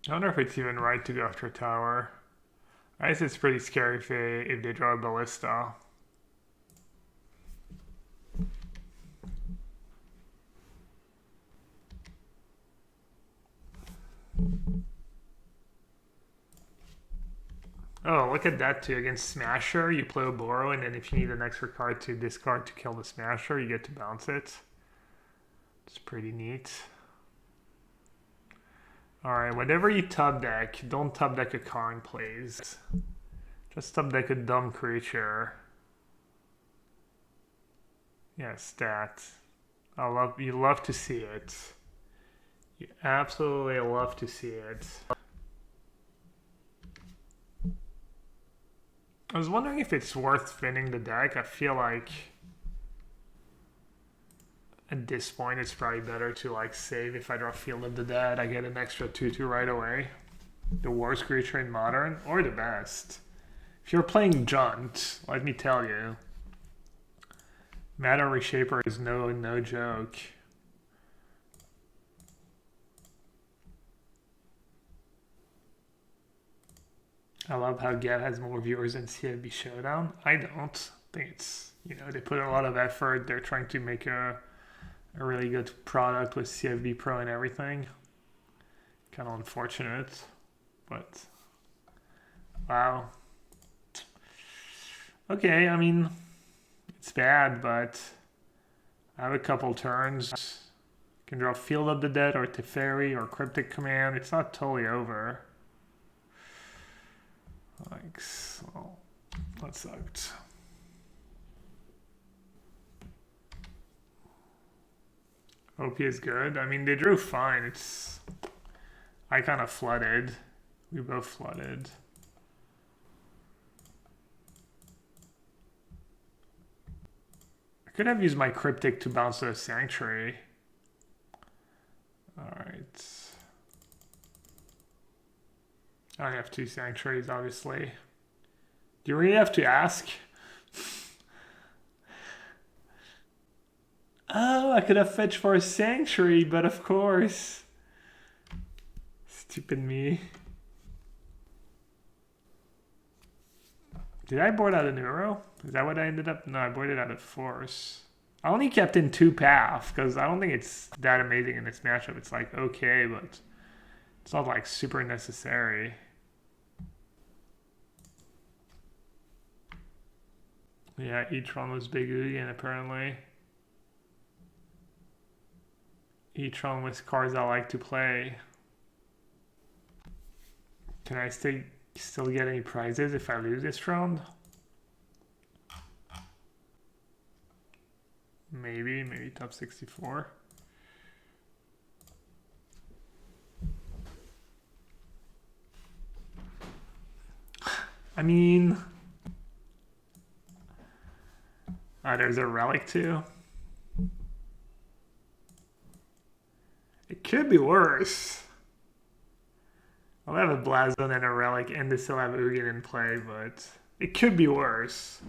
I wonder if it's even right to go after tower. I guess it's pretty scary if they draw a ballista. Oh, look at that too. Against Smasher, you play a Borrow, and then if you need an extra card to discard to kill the Smasher, you get to bounce it. It's pretty neat. Alright, whenever you top deck, don't top deck a Karn, please. Just top deck a dumb creature. Yes, that. You love to see it. You absolutely love to see it. I was wondering if it's worth spinning the deck. I feel like at this point it's probably better to like save. If I draw Field of the Dead, I get an extra 2/2 right away. The worst creature in Modern, or the best. If you're playing Junt, let me tell you, Mana Reshaper is no joke. I love how Gav has more viewers than CFB Showdown. I don't think it's, they put a lot of effort. They're trying to make a really good product with CFB Pro and everything. Kind of unfortunate, but wow. Okay, I mean, it's bad, but I have a couple turns. Can draw Field of the Dead or Teferi or Cryptic Command. It's not totally over. Like, so that sucked. OP is good. I mean, they drew fine. I kind of flooded. We both flooded. I could have used my Cryptic to bounce a Sanctuary. Alright. I have 2 Sanctuaries, obviously. Do you really have to ask? Oh, I could have fetched for a Sanctuary, but of course. Stupid me. Did I board out a Neuro? Is that what I ended up? No, I boarded out a Force. I only kept in 2 paths because I don't think it's that amazing in this matchup. It's like okay, but it's not like super necessary. Yeah, each one was Big Ugin apparently. Each one with cards I like to play. Can I still get any prizes if I lose this round? Maybe top 64. I mean, there's a relic too. It could be worse. I'll have a Blazon and a relic and they still have Ugin in play, but it could be worse.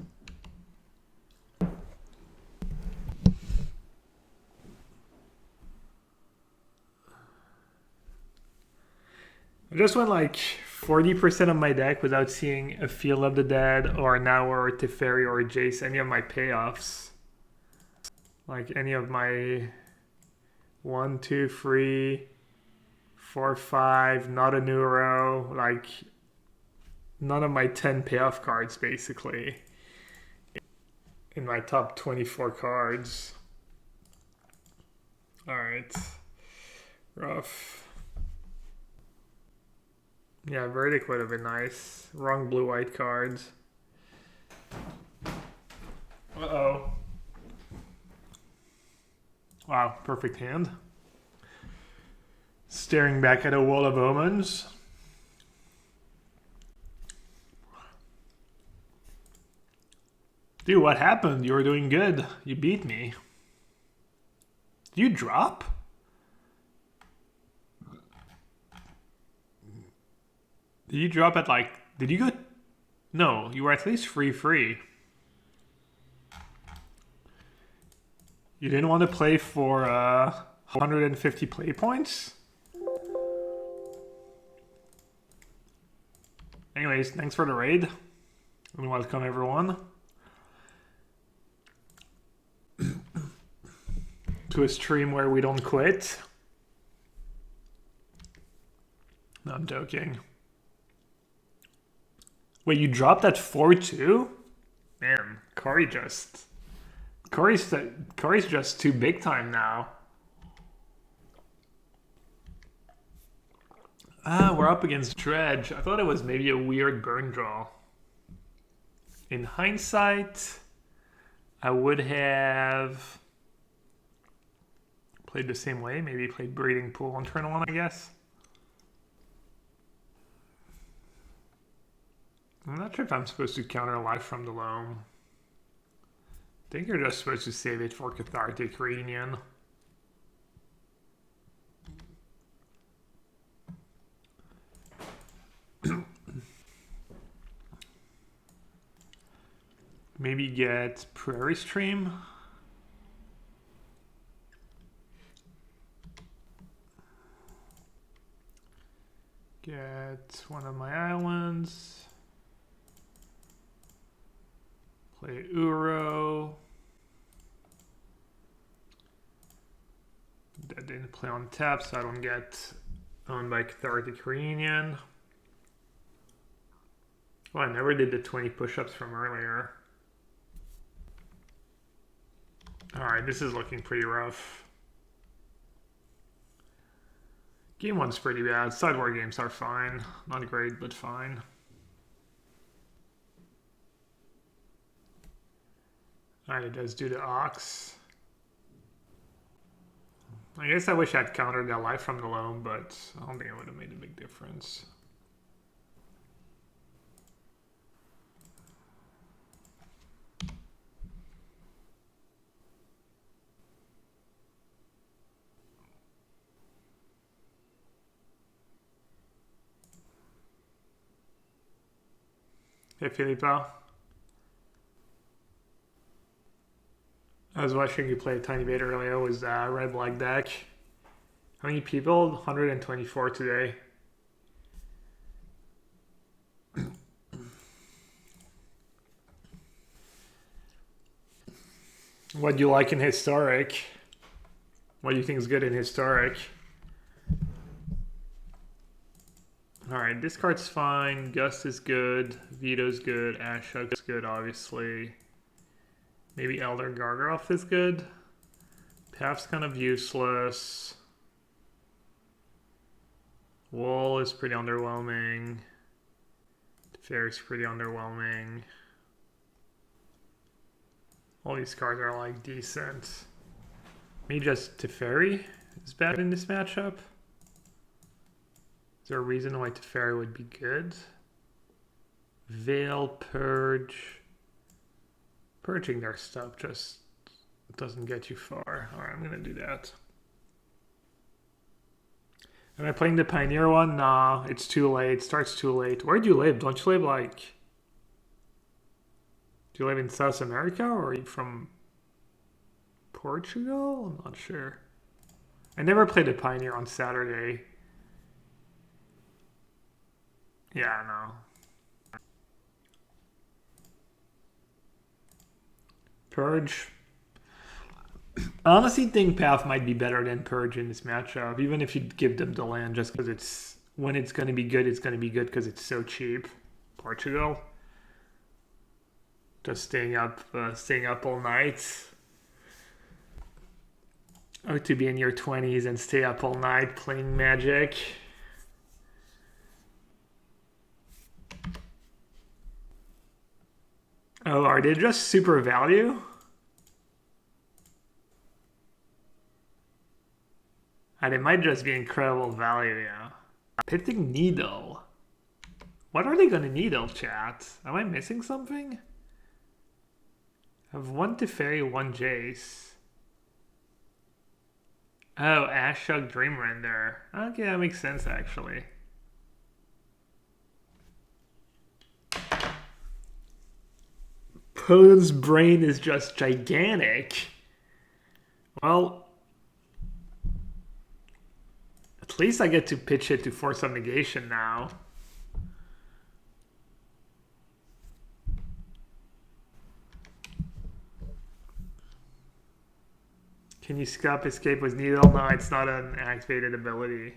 I just went like 40% of my deck without seeing a Field of the Dead or an Hour or Teferi or Jace, any of my payoffs. Like any of my 1, 2, 3, 4, 5, not a Neuro, like none of my 10 payoff cards basically in my top 24 cards. Alright. Rough. Yeah, Verdict would have been nice. Wrong blue-white cards. Uh-oh. Wow, perfect hand. Staring back at a wall of omens. Dude, what happened? You were doing good. You beat me. Did you drop? Did you drop at like... Did you go... No, you were at least free. You didn't want to play for 150 play points? Anyways, thanks for the raid. And welcome everyone to a stream where we don't quit. No, I'm joking. Wait, you dropped at 4-2? Man, Corey's just too big time now. Ah, we're up against Dredge. I thought it was maybe a weird burn draw. In hindsight, I would have played the same way. Maybe played Breeding Pool on turn 1, I guess. I'm not sure if I'm supposed to counter Life from the Loam. I think you're just supposed to save it for Cathartic Reunion. Maybe get Prairie Stream. Get one of my islands. Play Uro. That didn't play on tap, so I don't get owned by Cathartic Reunion. Oh, I never did the 20 push-ups from earlier. Alright, this is looking pretty rough. Game 1's pretty bad. Sideboard games are fine. Not great, but fine. Alright, it does do the Ox. I guess I wish I'd countered that Life from the Loam, but I don't think it would have made a big difference. Hey, Filippo. I was watching you play a tiny bit earlier. It was red black deck. How many people? 124 today. What do you like in Historic? What do you think is good in Historic? Alright, this card's fine. Gust is good. Veto's good. Ashok's good, obviously. Maybe Elder Gargaroth is good. Path's kind of useless. Wall is pretty underwhelming. Fair's pretty underwhelming. All these cards are like decent. Maybe just Teferi is bad in this matchup. Is there a reason why Teferi would be good? Veil, Purge. Purging their stuff just doesn't get you far. Alright, I'm gonna do that. Am I playing the Pioneer one? Nah, it's too late. Starts too late. Where do you live? Don't you live like... Do you live in South America or are you from Portugal? I'm not sure. I never played the Pioneer on Saturday. Yeah, no. Purge. I honestly think Path might be better than Purge in this matchup, even if you give them the land, just because it's when it's going to be good, it's going to be good because it's so cheap. Portugal. Just staying up all night. Or to be in your 20s and stay up all night playing Magic. Oh, are they just super value? And it might just be incredible value, yeah. Pitting Needle. What are they gonna needle, chat? Am I missing something? I have 1 Teferi, 1 Jace. Oh, Ashok Dreamrender. Okay, that makes sense actually. Poland's brain is just gigantic. Well, at least I get to pitch it to force some negation now. Can you scalp escape with needle? No, it's not an activated ability.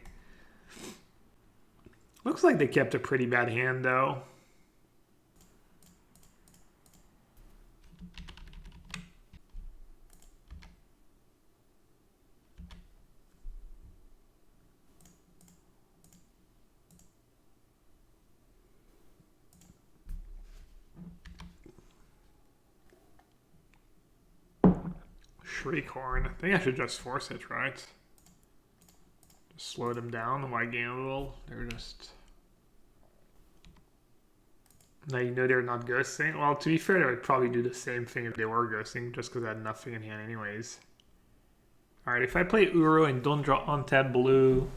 Looks like they kept a pretty bad hand though. Shriekhorn. I think I should just force it, right? Just slow them down. Why gamble? They're just... Now you know they're not ghosting. Well, to be fair, they would probably do the same thing if they were ghosting, just because I had nothing in hand anyways. Alright, if I play Uro and don't draw untap blue,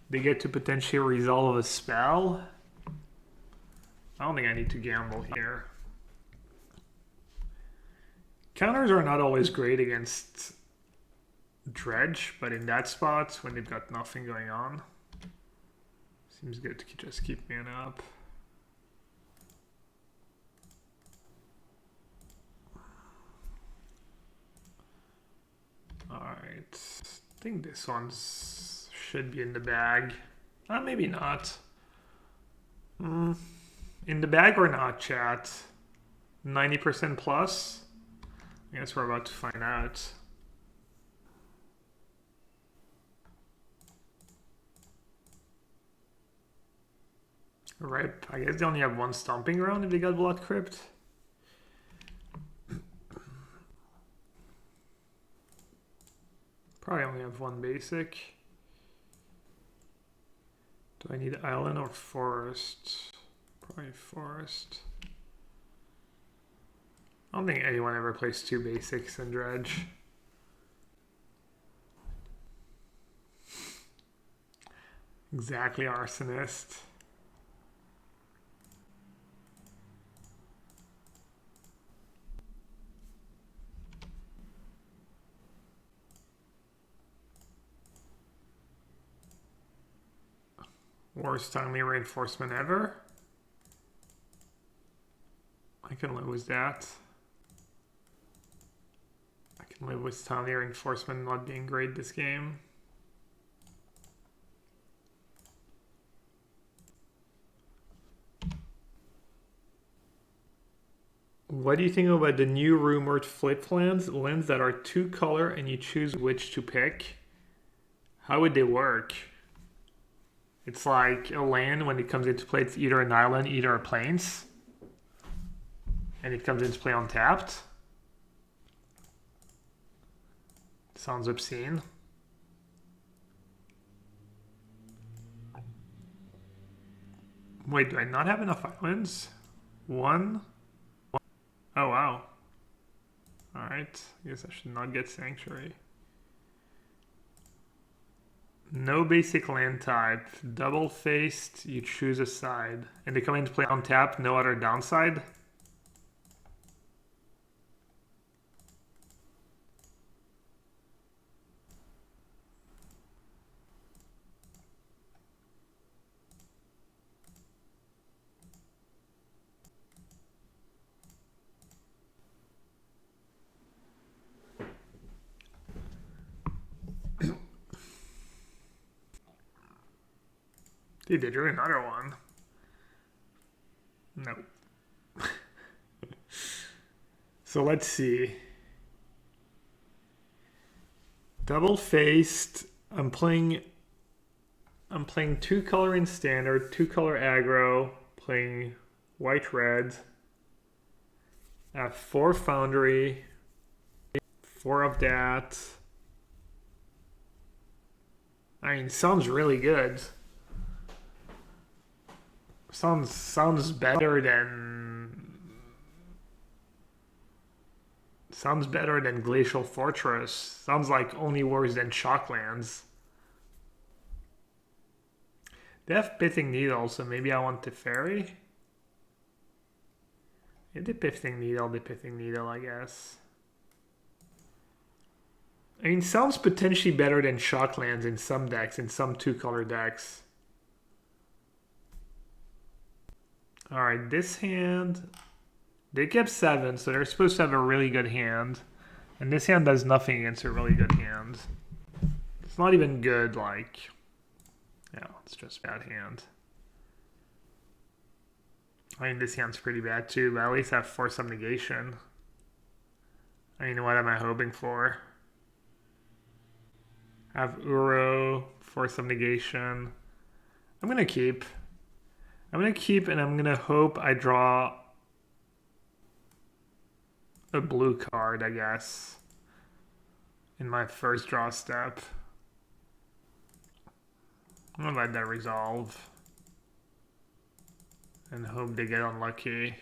they get to potentially resolve a spell. I don't think I need to gamble here. Counters are not always great against Dredge, but in that spot, when they've got nothing going on, seems good to just keep mana up. Alright, I think this one's should be in the bag. Maybe not. In the bag or not, chat? 90% plus? I guess we're about to find out. Right, I guess they only have 1 stomping ground if they got Blood Crypt. Probably only have 1 basic. Do I need island or forest? Probably forest. I don't think anyone ever plays 2 basics in Dredge. Exactly, Arsonist. Worst timely reinforcement ever. I can live with that. I can live with timely reinforcement not being great this game. What do you think about the new rumored flip lands? Lands that are 2 color and you choose which to pick. How would they work? It's like a land, when it comes into play, it's either an island, either a plains. And it comes into play untapped. Sounds obscene. Wait, do I not have enough islands? 1? Oh, wow. Alright, I guess I should not get Sanctuary. No basic land type. Double faced, you choose a side. And they come into play untapped, no other downside. Dude, they drew another one. No. So let's see. Double faced. I'm playing 2 color in standard, 2 color aggro, playing white red. I have 4 Foundry, 4 of that. I mean, sounds really good. Sounds better than Glacial Fortress. Sounds like only worse than Shocklands. They have Pithing Needle, so maybe I want the Fairy. Yeah, the Pithing Needle, I guess. I mean, sounds potentially better than Shocklands in some decks, in some 2-color decks. Alright, this hand... They kept 7, so they're supposed to have a really good hand. And this hand does nothing against a really good hand. It's not even good, like... Yeah, it's just bad hand. I mean, this hand's pretty bad too, but at least I have Force of Negation. I mean, what am I hoping for? I have Uro, Force of Negation. I'm gonna keep. And I'm gonna hope I draw a blue card, I guess, in my first draw step. I'm gonna let that resolve and hope they get unlucky.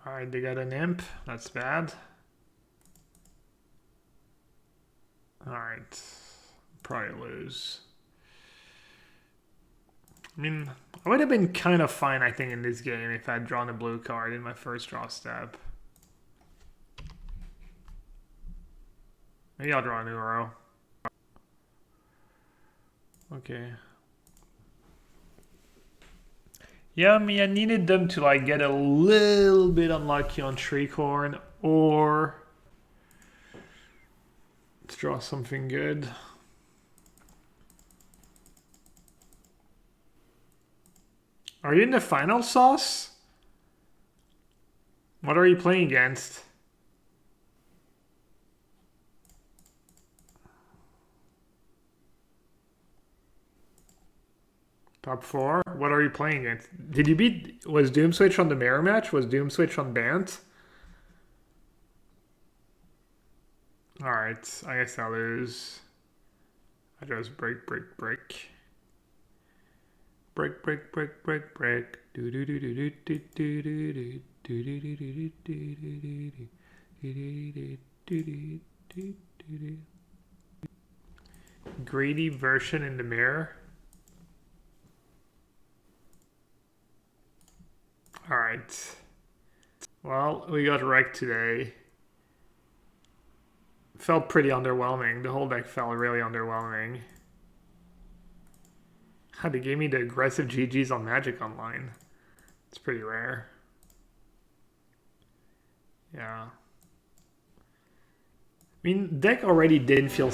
Alright, they got an imp. That's bad. Alright. Probably lose. I mean, I would have been kind of fine, I think, in this game if I had drawn a blue card in my first draw step. Maybe I'll draw a new row. Okay. Yeah, I mean, I needed them to like get a little bit unlucky on Shriekhorn or to draw something good. Are you in the final, Sauce? What are you playing against? Top 4? What are you playing against? Did you beat... Was Doom Switch on the mirror match? Was Doom Switch on Bant? Alright, I guess I'll lose. I just break. Break. Do do do do do do do do do do do do. Greedy version in the mirror. Alright. Well, we got wrecked today. Felt pretty underwhelming. The whole deck felt really underwhelming. They gave me the aggressive GGs on Magic Online. It's pretty rare. Yeah. I mean, deck already didn't feel...